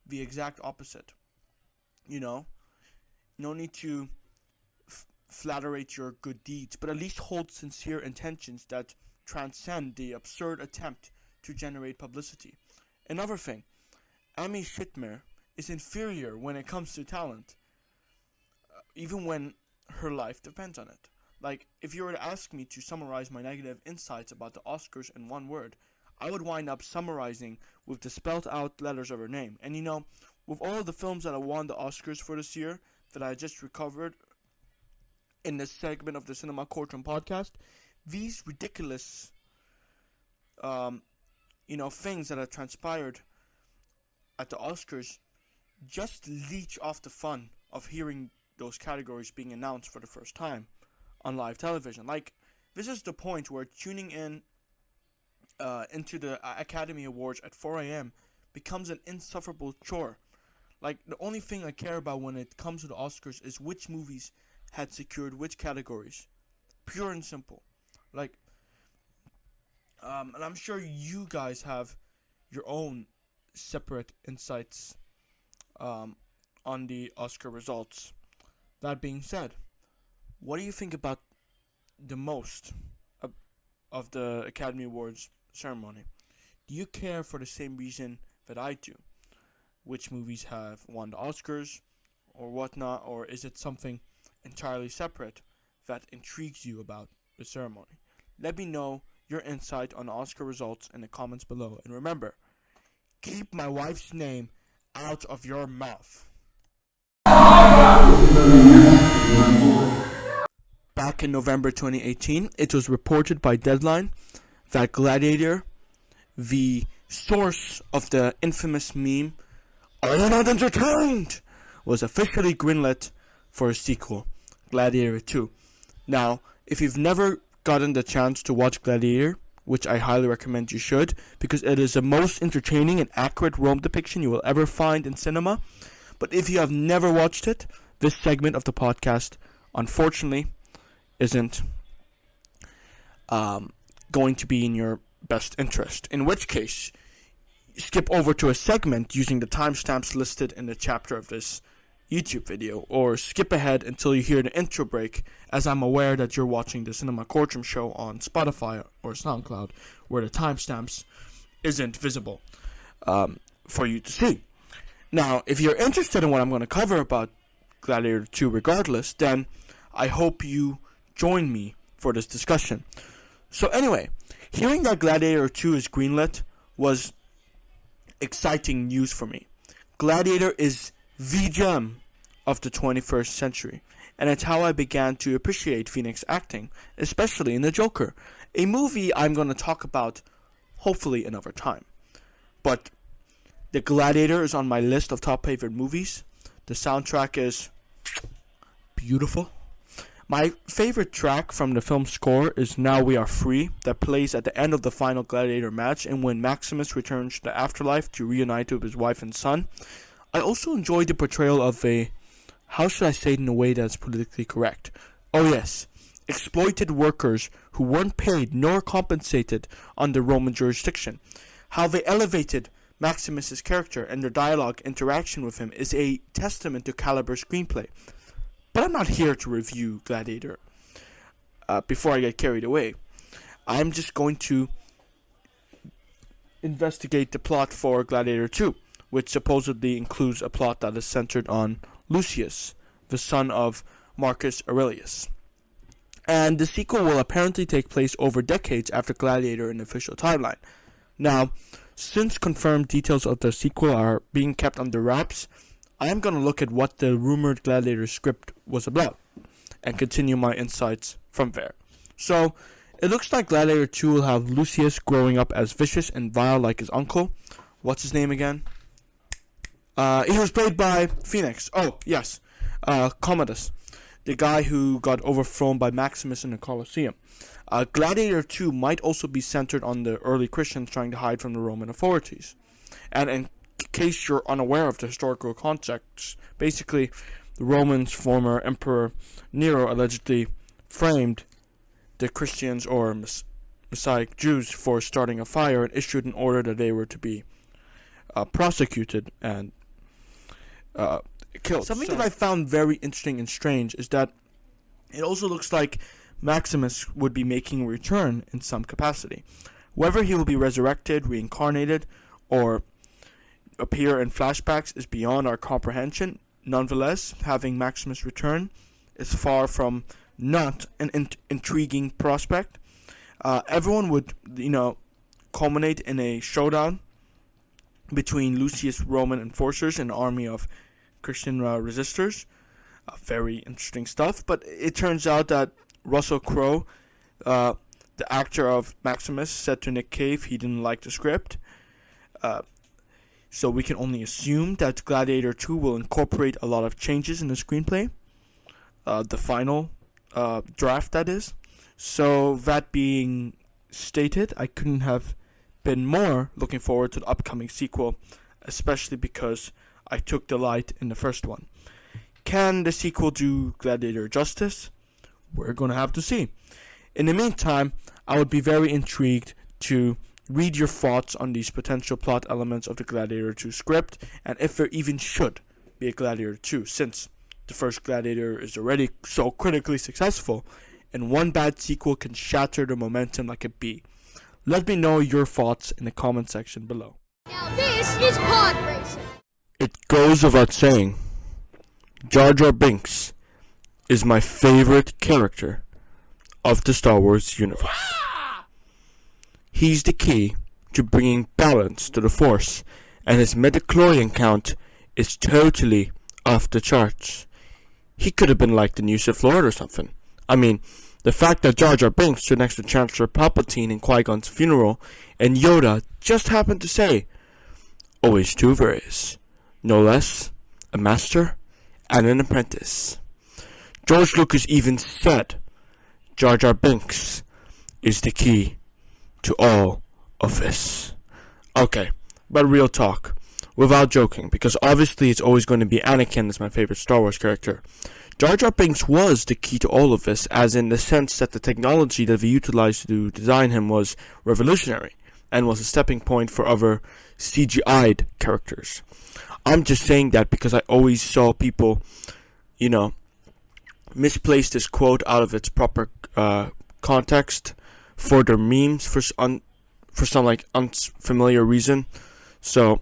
the exact opposite. You know, no need to flatterate your good deeds, but at least hold sincere intentions that transcend the absurd attempt to generate publicity. Another thing, Amy Schumer is inferior when it comes to talent, even when her life depends on it. Like, if you were to ask me to summarize my negative insights about the Oscars in one word, I would wind up summarizing with the spelled out letters of her name. And you know, with all of the films that I won the Oscars for this year that I just recovered in this segment of the Cinema Courtroom podcast, these ridiculous, things that have transpired at the Oscars just leech off the fun of hearing those categories being announced for the first time on live television. Like, this is the point where tuning in into the Academy Awards at 4 a.m. becomes an insufferable chore. Like, the only thing I care about when it comes to the Oscars is which movies had secured which categories. Pure and simple. Like, and I'm sure you guys have your own separate insights on the Oscar results. That being said, what do you think about the most of the Academy Awards ceremony? Do you care for the same reason that I do? Which movies have won the Oscars or whatnot, or is it something entirely separate that intrigues you about the ceremony? Let me know your insight on Oscar results in the comments below. And remember, keep my wife's name out of your mouth. Back in November 2018, it was reported by Deadline that Gladiator, the source of the infamous meme, "Are you not entertained?" was officially greenlit for a sequel, Gladiator 2. Now, if you've never gotten the chance to watch Gladiator, which I highly recommend you should, because it is the most entertaining and accurate Rome depiction you will ever find in cinema. But if you have never watched it, this segment of the podcast, unfortunately, isn't going to be in your best interest. In which case, skip over to a segment using the timestamps listed in the chapter of this YouTube video, or skip ahead until you hear the intro break, as I'm aware that you're watching the Cinema Courtroom show on Spotify or SoundCloud, where the timestamps isn't visible for you to see. Now, if you're interested in what I'm going to cover about Gladiator 2 regardless, then I hope you join me for this discussion. So anyway, hearing that Gladiator 2 is greenlit was exciting news for me. Gladiator is the gem of the 21st century, and it's how I began to appreciate Phoenix acting, especially in The Joker, a movie I'm going to talk about hopefully another time. But The Gladiator is on my list of top favorite movies. The soundtrack is beautiful. My favorite track from the film's score is Now We Are Free, that plays at the end of the final Gladiator match and when Maximus returns to the afterlife to reunite with his wife and son. I also enjoyed the portrayal of how should I say it in a way that's politically correct? Oh yes, exploited workers who weren't paid nor compensated under Roman jurisdiction. How they elevated Maximus's character and their dialogue interaction with him is a testament to caliber screenplay. But I'm not here to review Gladiator before I get carried away. I'm just going to investigate the plot for Gladiator 2, which supposedly includes a plot that is centered on Lucius, the son of Marcus Aurelius. And the sequel will apparently take place over decades after Gladiator in the official timeline. Now, since confirmed details of the sequel are being kept under wraps, I am going to look at what the rumored Gladiator script was about and continue my insights from there. So, it looks like Gladiator 2 will have Lucius growing up as vicious and vile like his uncle. What's his name again? He was played by Phoenix. Oh, yes. Commodus, the guy who got overthrown by Maximus in the Colosseum. Gladiator 2 might also be centered on the early Christians trying to hide from the Roman authorities. And in case you're unaware of the historical context, basically, the Romans' former Emperor Nero allegedly framed the Christians or Messianic Jews for starting a fire and issued an order that they were to be prosecuted and killed. Something that I found very interesting and strange is that it also looks like Maximus would be making a return in some capacity. Whether he will be resurrected, reincarnated, or appear in flashbacks is beyond our comprehension. Nonetheless, having Maximus return is far from not an intriguing prospect. Everyone would, culminate in a showdown between Lucius' Roman enforcers and an army of Christian resistors. Very interesting stuff. But it turns out that Russell Crowe, the actor of Maximus, said to Nick Cave he didn't like the script. So we can only assume that Gladiator 2 will incorporate a lot of changes in the screenplay. The final draft, that is. So that being stated, I couldn't have been more looking forward to the upcoming sequel, especially because I took delight in the first one. Can the sequel do Gladiator justice? We're going to have to see. In the meantime, I would be very intrigued to read your thoughts on these potential plot elements of the Gladiator 2 script, and if there even should be a Gladiator 2, since the first Gladiator is already so critically successful, and one bad sequel can shatter the momentum like a bee. Let me know your thoughts in the comment section below. Now this is pod racing. It goes without saying, Jar Jar Binks is my favorite character of the Star Wars universe. He's the key to bringing balance to the Force, and his midichlorian count is totally off the charts. He could have been like the new Sith Lord or something. I mean, the fact that Jar Jar Binks stood next to Chancellor Palpatine in Qui-Gon's funeral, and Yoda just happened to say, always two varies, no less, a master and an apprentice. George Lucas even said, Jar Jar Binks is the key to all of this. Okay, but real talk, without joking, because obviously it's always going to be Anakin as my favorite Star Wars character. Jar Jar Binks was the key to all of this, as in the sense that the technology that we utilized to design him was revolutionary, and was a stepping point for other CGI'd characters. I'm just saying that because I always saw people, misplace this quote out of its proper context for their memes for some unfamiliar reason. So,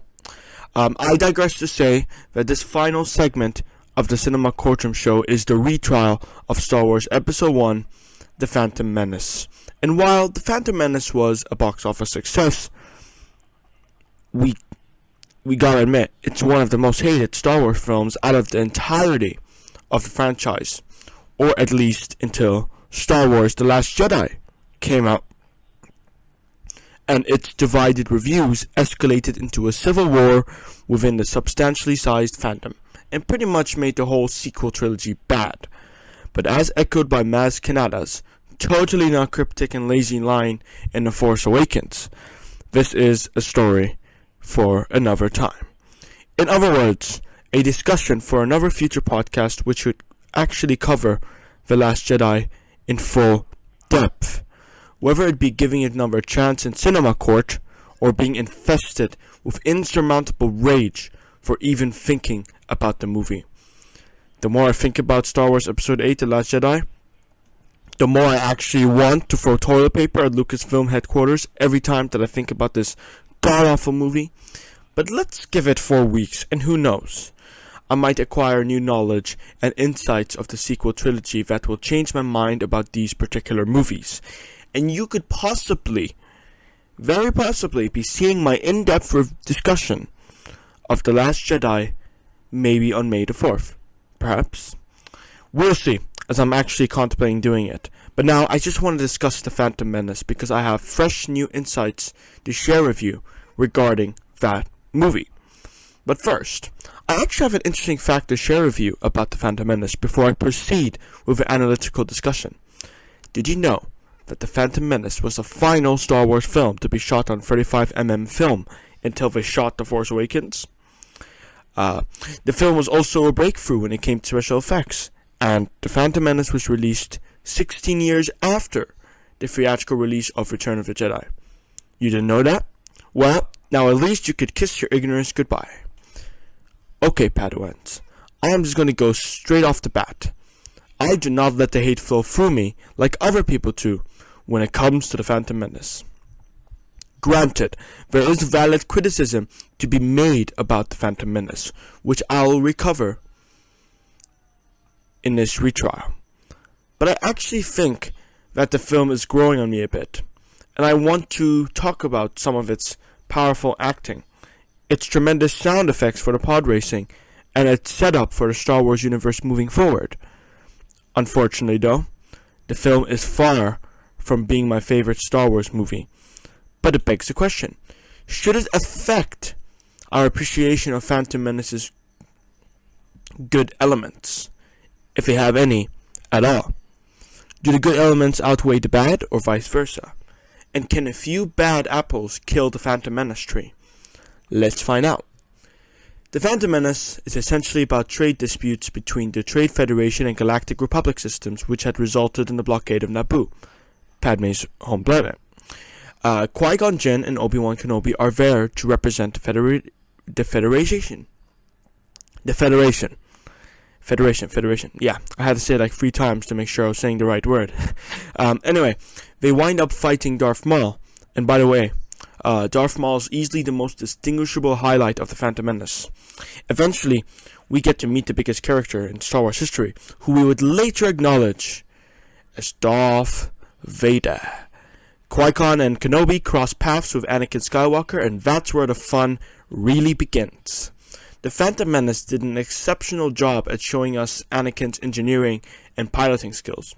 I digress to say that this final segment of the Cinema Courtroom show is the retrial of Star Wars Episode 1, The Phantom Menace. And while The Phantom Menace was a box office success, we gotta admit, it's one of the most hated Star Wars films out of the entirety of the franchise. Or at least until Star Wars The Last Jedi came out. And its divided reviews escalated into a civil war within the substantially sized fandom, and pretty much made the whole sequel trilogy bad. But as echoed by Maz Kanata's totally not cryptic and lazy line in The Force Awakens, this is a story for another time. In other words, a discussion for another future podcast which would actually cover The Last Jedi in full depth. Whether it be giving it another chance in Cinema Court, or being infested with insurmountable rage for even thinking about the movie. The more I think about Star Wars Episode 8, The Last Jedi, the more I actually want to throw toilet paper at Lucasfilm headquarters every time that I think about this god-awful movie. But let's give it 4 weeks, and who knows, I might acquire new knowledge and insights of the sequel trilogy that will change my mind about these particular movies. And you could possibly, very possibly, be seeing my in-depth discussion of The Last Jedi maybe on May the 4th. Perhaps. We'll see, as I'm actually contemplating doing it. But now, I just want to discuss The Phantom Menace because I have fresh new insights to share with you regarding that movie. But first, I actually have an interesting fact to share with you about The Phantom Menace before I proceed with the analytical discussion. Did you know that The Phantom Menace was the final Star Wars film to be shot on 35mm film until they shot The Force Awakens? The film was also a breakthrough when it came to special effects, and The Phantom Menace was released 16 years after the theatrical release of Return of the Jedi. You didn't know that? Well, now at least you could kiss your ignorance goodbye. Okay, Padawans, I am just going to go straight off the bat. I do not let the hate flow through me like other people do when it comes to The Phantom Menace. Granted, there is valid criticism to be made about The Phantom Menace, which I'll recover in this retrial. But I actually think that the film is growing on me a bit, and I want to talk about some of its powerful acting, its tremendous sound effects for the pod racing, and its setup for the Star Wars universe moving forward. Unfortunately though, the film is far from being my favorite Star Wars movie. But it begs the question, should it affect our appreciation of Phantom Menace's good elements, if they have any at all? Do the good elements outweigh the bad, or vice versa? And can a few bad apples kill the Phantom Menace tree? Let's find out. The Phantom Menace is essentially about trade disputes between the Trade Federation and Galactic Republic systems, which had resulted in the blockade of Naboo, Padme's home planet. Qui-Gon Jinn and Obi-Wan Kenobi are there to represent the Federation. Yeah, I had to say it like 3 times to make sure I was saying the right word. Anyway, they wind up fighting Darth Maul. And by the way, Darth Maul is easily the most distinguishable highlight of the Phantom Menace. Eventually, we get to meet the biggest character in Star Wars history, who we would later acknowledge as Darth Vader. Qui-Gon and Kenobi cross paths with Anakin Skywalker, and that's where the fun really begins. The Phantom Menace did an exceptional job at showing us Anakin's engineering and piloting skills.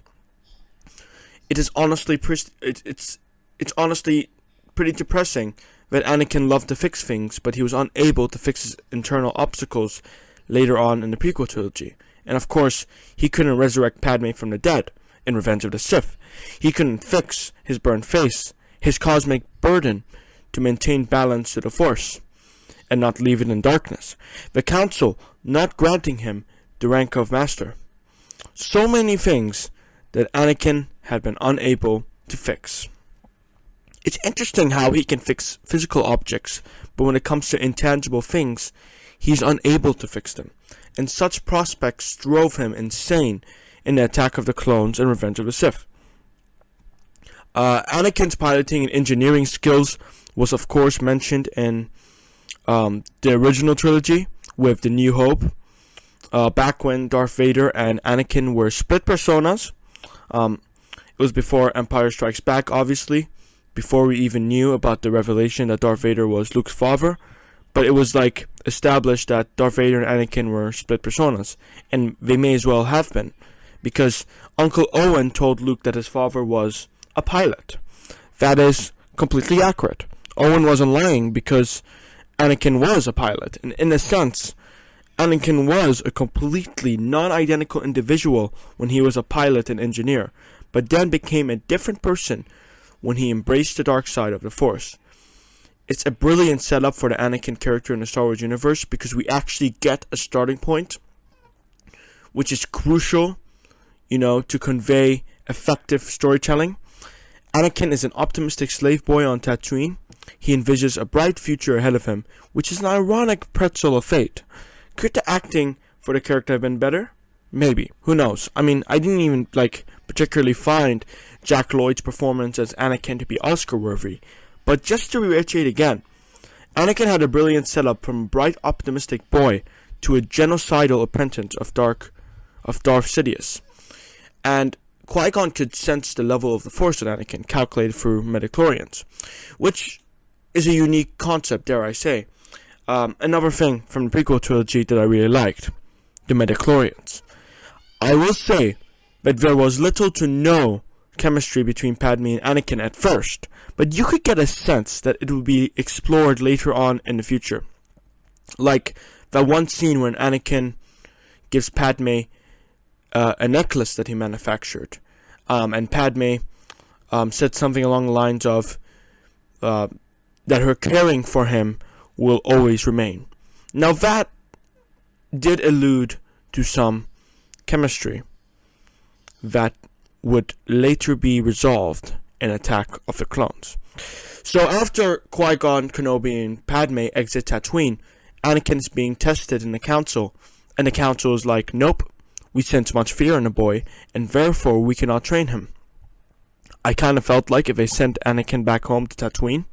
It is honestly it's honestly pretty depressing that Anakin loved to fix things, but he was unable to fix his internal obstacles later on in the prequel trilogy. And of course, he couldn't resurrect Padme from the dead in Revenge of the Sith. He couldn't fix his burned face, his cosmic burden to maintain balance to the Force and not leave it in darkness. The Council not granting him the rank of Master. So many things that Anakin had been unable to fix. It's interesting how he can fix physical objects, but when it comes to intangible things, he's unable to fix them. And such prospects drove him insane in the Attack of the Clones and Revenge of the Sith. Anakin's piloting and engineering skills was of course mentioned in the original trilogy with The New Hope, back when Darth Vader and Anakin were split personas. It was before Empire Strikes Back, obviously, before we even knew about the revelation that Darth Vader was Luke's father. But it was like established that Darth Vader and Anakin were split personas, and they may as well have been, because Uncle Owen told Luke that his father was a pilot. That is completely accurate. Owen wasn't lying, because Anakin was a pilot, and in a sense, Anakin was a completely non-identical individual when he was a pilot and engineer, but then became a different person when he embraced the dark side of the Force. It's a brilliant setup for the Anakin character in the Star Wars universe, because we actually get a starting point, which is crucial, to convey effective storytelling. Anakin is an optimistic slave boy on Tatooine. He envisions a bright future ahead of him, which is an ironic pretzel of fate. Could the acting for the character have been better? Maybe. Who knows? I mean, I didn't even, particularly find Jack Lloyd's performance as Anakin to be Oscar-worthy. But just to reiterate again, Anakin had a brilliant setup from a bright, optimistic boy to a genocidal apprentice of Darth Sidious. And Qui-Gon could sense the level of the Force in Anakin, calculated through midichlorians, which is a unique concept, dare I say. Another thing from the prequel trilogy that I really liked, the midichlorians. I will say that there was little to no chemistry between Padme and Anakin at first, but you could get a sense that it will be explored later on in the future. Like that one scene when Anakin gives Padme a necklace that he manufactured, and Padme said something along the lines of that her caring for him will always remain. Now that did allude to some chemistry that would later be resolved in Attack of the Clones. So after Qui-Gon, Kenobi, and Padme exit Tatooine, Anakin is being tested in the Council, and the Council is like, nope, we sense much fear in the boy, and therefore we cannot train him. I kind of felt like if they sent Anakin back home to Tatooine,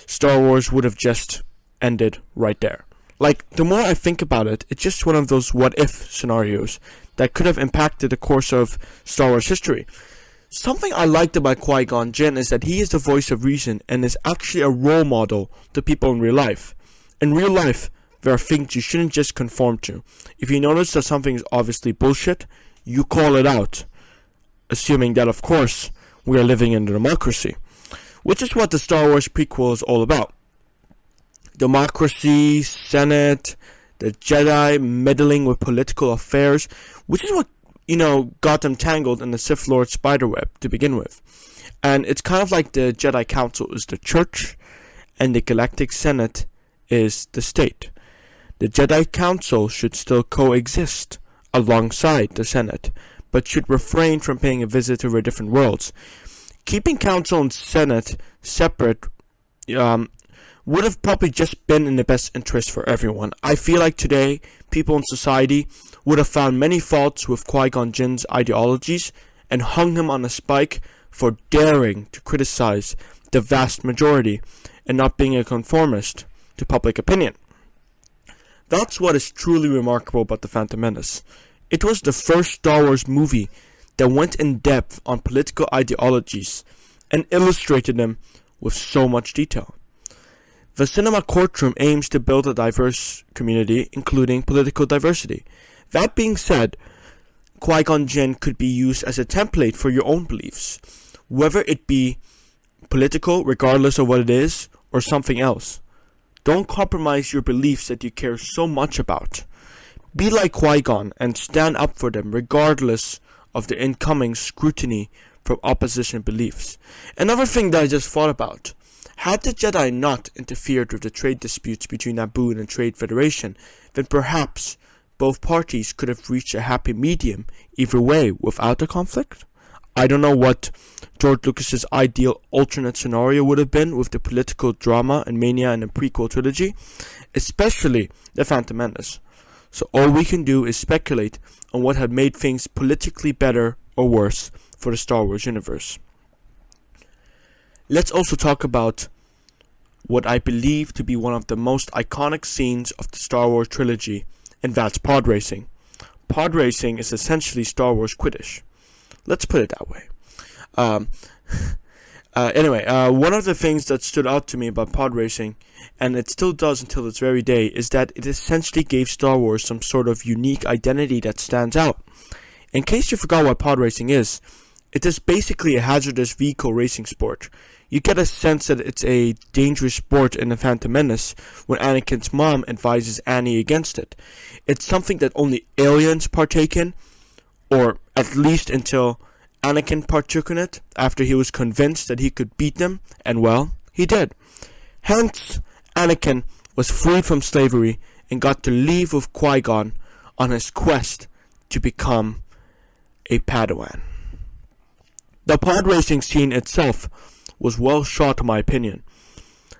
Star Wars would have just ended right there. The more I think about it, it's just one of those what-if scenarios that could have impacted the course of Star Wars history. Something I liked about Qui-Gon Jinn is that he is the voice of reason and is actually a role model to people in real life. In real life, there are things you shouldn't just conform to. If you notice that something is obviously bullshit, you call it out, assuming that, of course, we are living in a democracy, which is what the Star Wars prequel is all about. Democracy, Senate, the Jedi meddling with political affairs, which is what, got them tangled in the Sith Lord spiderweb to begin with. And it's kind of like the Jedi Council is the church, and the Galactic Senate is the state. The Jedi Council should still coexist alongside the Senate, but should refrain from paying a visit to their different worlds. Keeping Council and Senate separate would have probably just been in the best interest for everyone. I feel like today, people in society would have found many faults with Qui-Gon Jinn's ideologies and hung him on a spike for daring to criticize the vast majority and not being a conformist to public opinion. That's what is truly remarkable about The Phantom Menace. It was the first Star Wars movie that went in depth on political ideologies and illustrated them with so much detail. The cinema courtroom aims to build a diverse community, including political diversity. That being said, Qui-Gon Jinn could be used as a template for your own beliefs, whether it be political, regardless of what it is, or something else. Don't compromise your beliefs that you care so much about. Be like Qui-Gon and stand up for them regardless of the incoming scrutiny from opposition beliefs. Another thing that I just thought about. Had the Jedi not interfered with the trade disputes between Naboo and the Trade Federation, then perhaps both parties could have reached a happy medium either way without a conflict. I don't know what George Lucas's ideal alternate scenario would have been with the political drama and mania in the prequel trilogy, especially The Phantom Menace. So all we can do is speculate on what had made things politically better or worse for the Star Wars universe. Let's also talk about what I believe to be one of the most iconic scenes of the Star Wars trilogy, and that's pod racing. Pod racing is essentially Star Wars Quidditch. Let's put it that way. Anyway, one of the things that stood out to me about pod racing, and it still does until this very day, is that it essentially gave Star Wars some sort of unique identity that stands out. In case you forgot what pod racing is, it is basically a hazardous vehicle racing sport. You get a sense that it's a dangerous sport in The Phantom Menace when Anakin's mom advises Annie against it. It's something that only aliens partake in, or at least until Anakin partook in it after he was convinced that he could beat them, and well, he did. Hence, Anakin was freed from slavery and got to leave with Qui-Gon on his quest to become a Padawan. The pod racing scene itself was well shot in my opinion.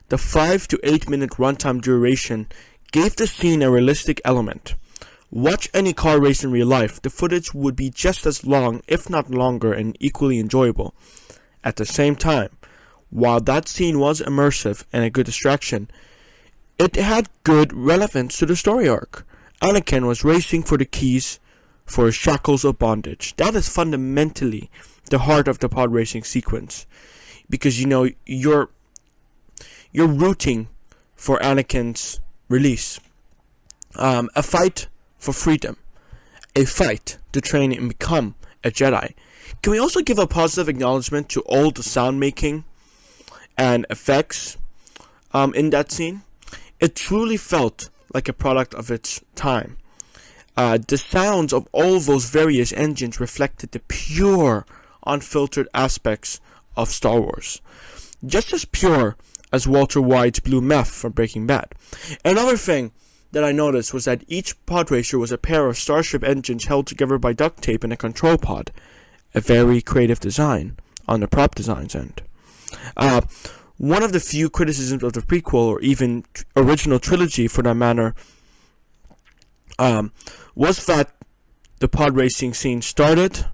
The 5 to 8 minute runtime duration gave the scene a realistic element. Watch any car race in real life, the footage would be just as long, if not longer, and equally enjoyable. At the same time, while that scene was immersive and a good distraction, it had good relevance to the story arc. Anakin was racing for the keys for his shackles of bondage. That is fundamentally the heart of the pod racing sequence. Because, you know, you're rooting for Anakin's release. A fight for freedom. A fight to train and become a Jedi. Can we also give a positive acknowledgement to all the sound making and effects in that scene? It truly felt like a product of its time. The sounds of all those various engines reflected the pure, unfiltered aspects of Star Wars. Just as pure as Walter White's blue meth from Breaking Bad. Another thing that I noticed was that each pod racer was a pair of Starship engines held together by duct tape in a control pod. A very creative design on the prop design's end. One of the few criticisms of the prequel, or even original trilogy for that matter, was that the pod racing scene started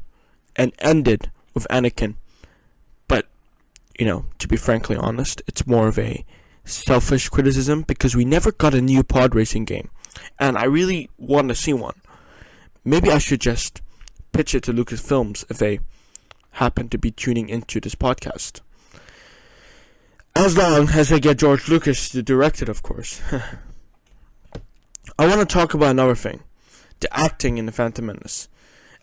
and ended with Anakin. But, you know, to be frankly honest, it's more of a selfish criticism because we never got a new pod racing game. And I really want to see one. Maybe I should just pitch it to Lucasfilms if they happen to be tuning into this podcast. As long as I get George Lucas to direct it, of course. I want to talk about another thing. The acting in The Phantom Menace.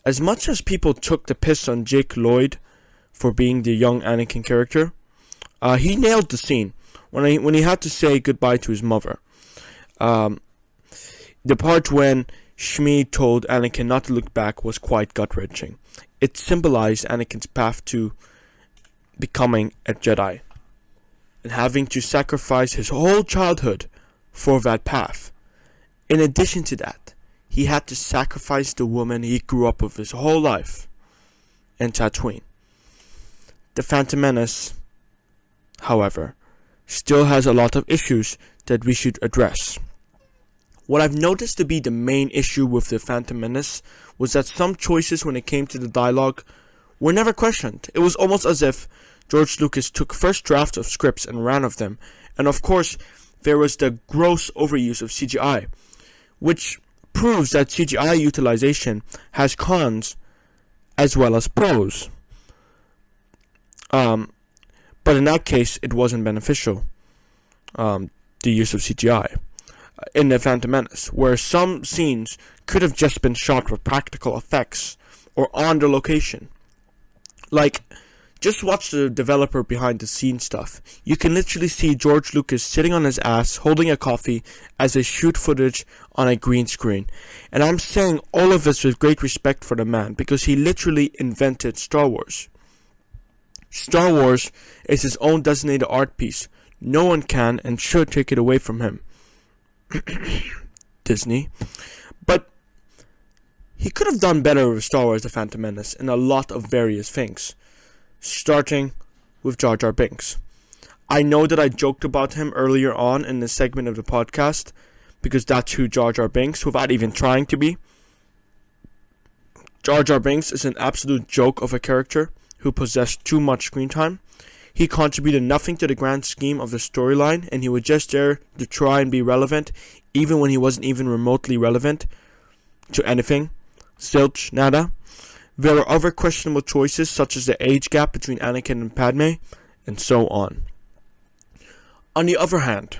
As much as people took the piss on Jake Lloyd for being the young Anakin character, he nailed the scene when he had to say goodbye to his mother. The part when Shmi told Anakin not to look back was quite gut-wrenching. It symbolized Anakin's path to becoming a Jedi and having to sacrifice his whole childhood for that path. In addition to that, he had to sacrifice the woman he grew up with his whole life in Tatooine. The Phantom Menace, however, still has a lot of issues that we should address. What I've noticed to be the main issue with The Phantom Menace was that some choices when it came to the dialogue were never questioned. It was almost as if George Lucas took first drafts of scripts and ran with them. And of course, there was the gross overuse of CGI, which proves that CGI utilization has cons as well as pros. But in that case, it wasn't beneficial, the use of CGI in The Phantom Menace, where some scenes could have just been shot with practical effects or on the location. Like, just watch the developer behind the scenes stuff. You can literally see George Lucas sitting on his ass holding a coffee as they shoot footage on a green screen. And I'm saying all of this with great respect for the man, because he literally invented Star Wars. Star Wars is his own designated art piece. No one can and should take it away from him. Disney. But he could have done better with Star Wars The Phantom Menace in a lot of various things, starting with Jar Jar Binks. I know that I joked about him earlier on in this segment of the podcast, because that's who Jar Jar Binks, without even trying to be. Jar Jar Binks is an absolute joke of a character who possessed too much screen time. He contributed nothing to the grand scheme of the storyline, and he was just there to try and be relevant, even when he wasn't even remotely relevant to anything. Zilch, nada. There were other questionable choices, such as the age gap between Anakin and Padme, and so on. On the other hand,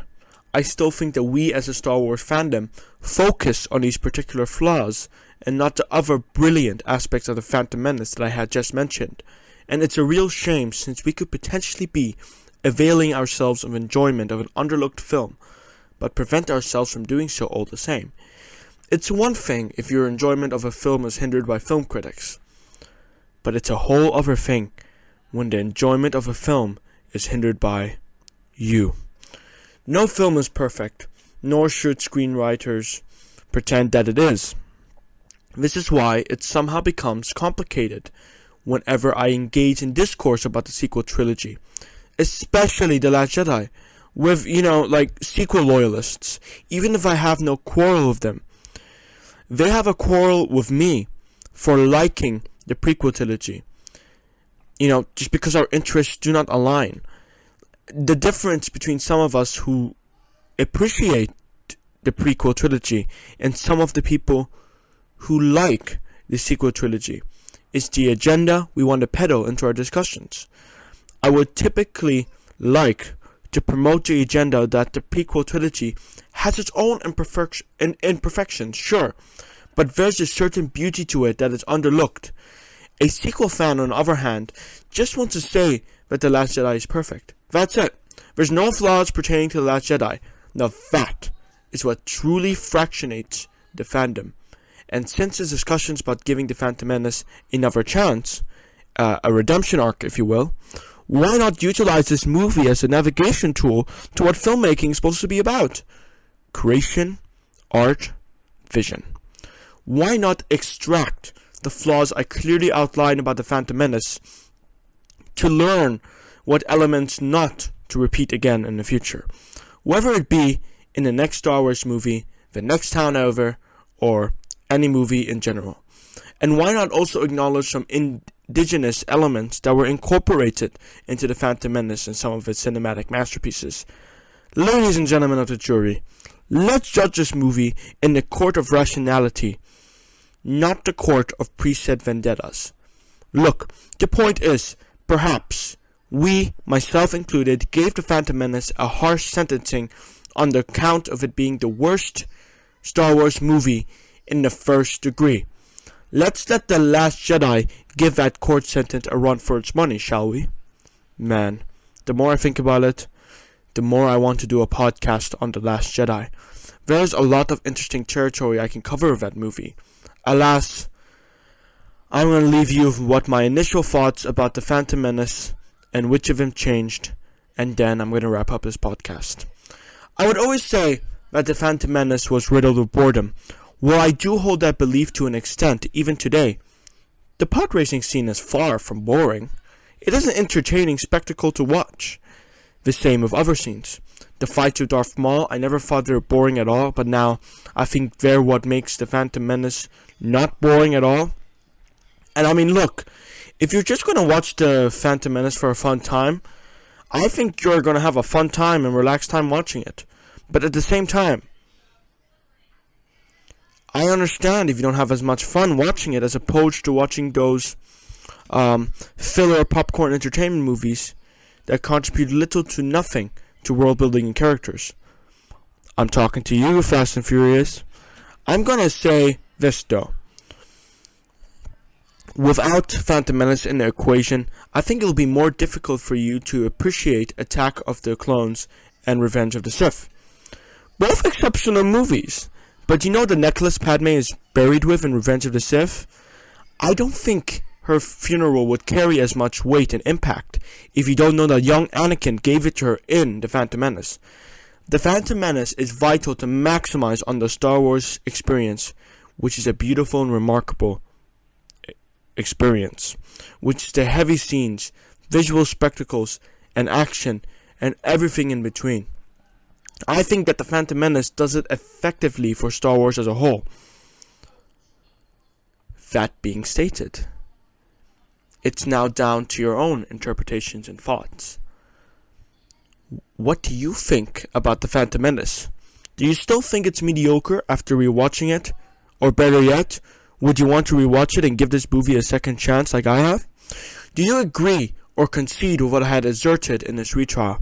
I still think that we as a Star Wars fandom focus on these particular flaws, and not the other brilliant aspects of the Phantom Menace that I had just mentioned. And it's a real shame, since we could potentially be availing ourselves of enjoyment of an underlooked film, but prevent ourselves from doing so all the same. It's one thing if your enjoyment of a film is hindered by film critics, but it's a whole other thing when the enjoyment of a film is hindered by you. No film is perfect, nor should screenwriters pretend that it is. This is why it somehow becomes complicated whenever I engage in discourse about the sequel trilogy, especially The Last Jedi, with, sequel loyalists. Even if I have no quarrel with them, they have a quarrel with me for liking the prequel trilogy. Just because our interests do not align. The difference between some of us who appreciate the prequel trilogy and some of the people who like the sequel trilogy is the agenda we want to peddle into our discussions. I would typically like to promote the agenda that the prequel trilogy has its own imperfections, sure, but there's a certain beauty to it that is underlooked. A sequel fan, on the other hand, just wants to say that The Last Jedi is perfect. That's it. There's no flaws pertaining to The Last Jedi. Now that is what truly fractionates the fandom. And since the discussions about giving The Phantom Menace another chance, a redemption arc if you will, why not utilize this movie as a navigation tool to what filmmaking is supposed to be about? Creation, art, vision. Why not extract the flaws I clearly outlined about The Phantom Menace to learn what elements not to repeat again in the future? Whether it be in the next Star Wars movie, the next Town Over, or any movie in general. And why not also acknowledge some indigenous elements that were incorporated into The Phantom Menace and some of its cinematic masterpieces? Ladies and gentlemen of the jury, let's judge this movie in the court of rationality, not the court of preset vendettas. Look, the point is, perhaps we, myself included, gave The Phantom Menace a harsh sentencing on the account of it being the worst Star Wars movie in the first degree. Let's let The Last Jedi give that court sentence a run for its money, shall we? Man, the more I think about it, the more I want to do a podcast on The Last Jedi. There's a lot of interesting territory I can cover with that movie. Alas, I'm going to leave you with what my initial thoughts about The Phantom Menace and which of them changed, and then I'm going to wrap up this podcast. I would always say that The Phantom Menace was riddled with boredom. While I do hold that belief to an extent, even today, the pod racing scene is far from boring. It is an entertaining spectacle to watch. The same with other scenes. The fights with Darth Maul, I never thought they were boring at all, but now I think they're what makes The Phantom Menace not boring at all. And I mean, look, if you're just going to watch The Phantom Menace for a fun time, I think you're going to have a fun time and relaxed time watching it. But at the same time, I understand if you don't have as much fun watching it as opposed to watching those filler popcorn entertainment movies that contribute little to nothing to world building and characters. I'm talking to you, Fast and Furious. I'm gonna say this though. Without Phantom Menace in the equation, I think it'll be more difficult for you to appreciate Attack of the Clones and Revenge of the Sith. Both exceptional movies, but you know the necklace Padme is buried with in Revenge of the Sith? I don't think her funeral would carry as much weight and impact if you don't know that young Anakin gave it to her in The Phantom Menace. The Phantom Menace is vital to maximize on the Star Wars experience, which is a beautiful and remarkable experience, which is the heavy scenes, visual spectacles, and action, and everything in between. I think that The Phantom Menace does it effectively for Star Wars as a whole. That being stated, it's now down to your own interpretations and thoughts. What do you think about The Phantom Menace? Do you still think it's mediocre after rewatching it? Or better yet, would you want to rewatch it and give this movie a second chance like I have? Do you agree or concede with what I had asserted in this retrial?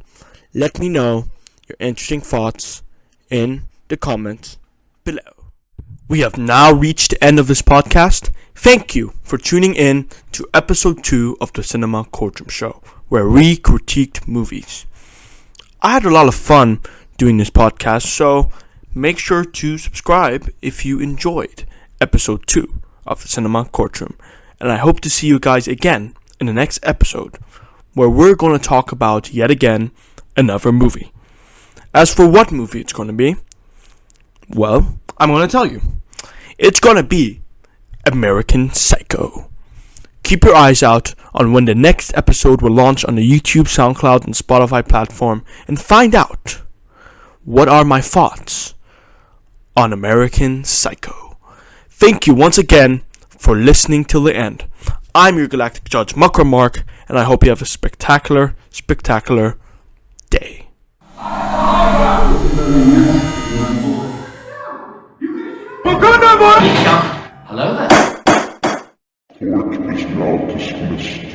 Let me know your interesting thoughts in the comments below. We have now reached the end of this podcast. Thank you for tuning in to episode 2 of the Cinema Courtroom Show, where we critiqued movies. I had a lot of fun doing this podcast, so make sure to subscribe if you enjoyed episode 2 of the Cinema Courtroom. And I hope to see you guys again in the next episode, where we're going to talk about, yet again, another movie. As for what movie it's going to be, well, I'm going to tell you. It's going to be American Psycho. Keep your eyes out on when the next episode will launch on the YouTube, SoundCloud, and Spotify platform, and find out what are my thoughts on American Psycho. Thank you once again for listening till the end. I'm your Galactic Judge, Makra Mark, and I hope you have a spectacular, spectacular day. Hello there. Court is now dismissed.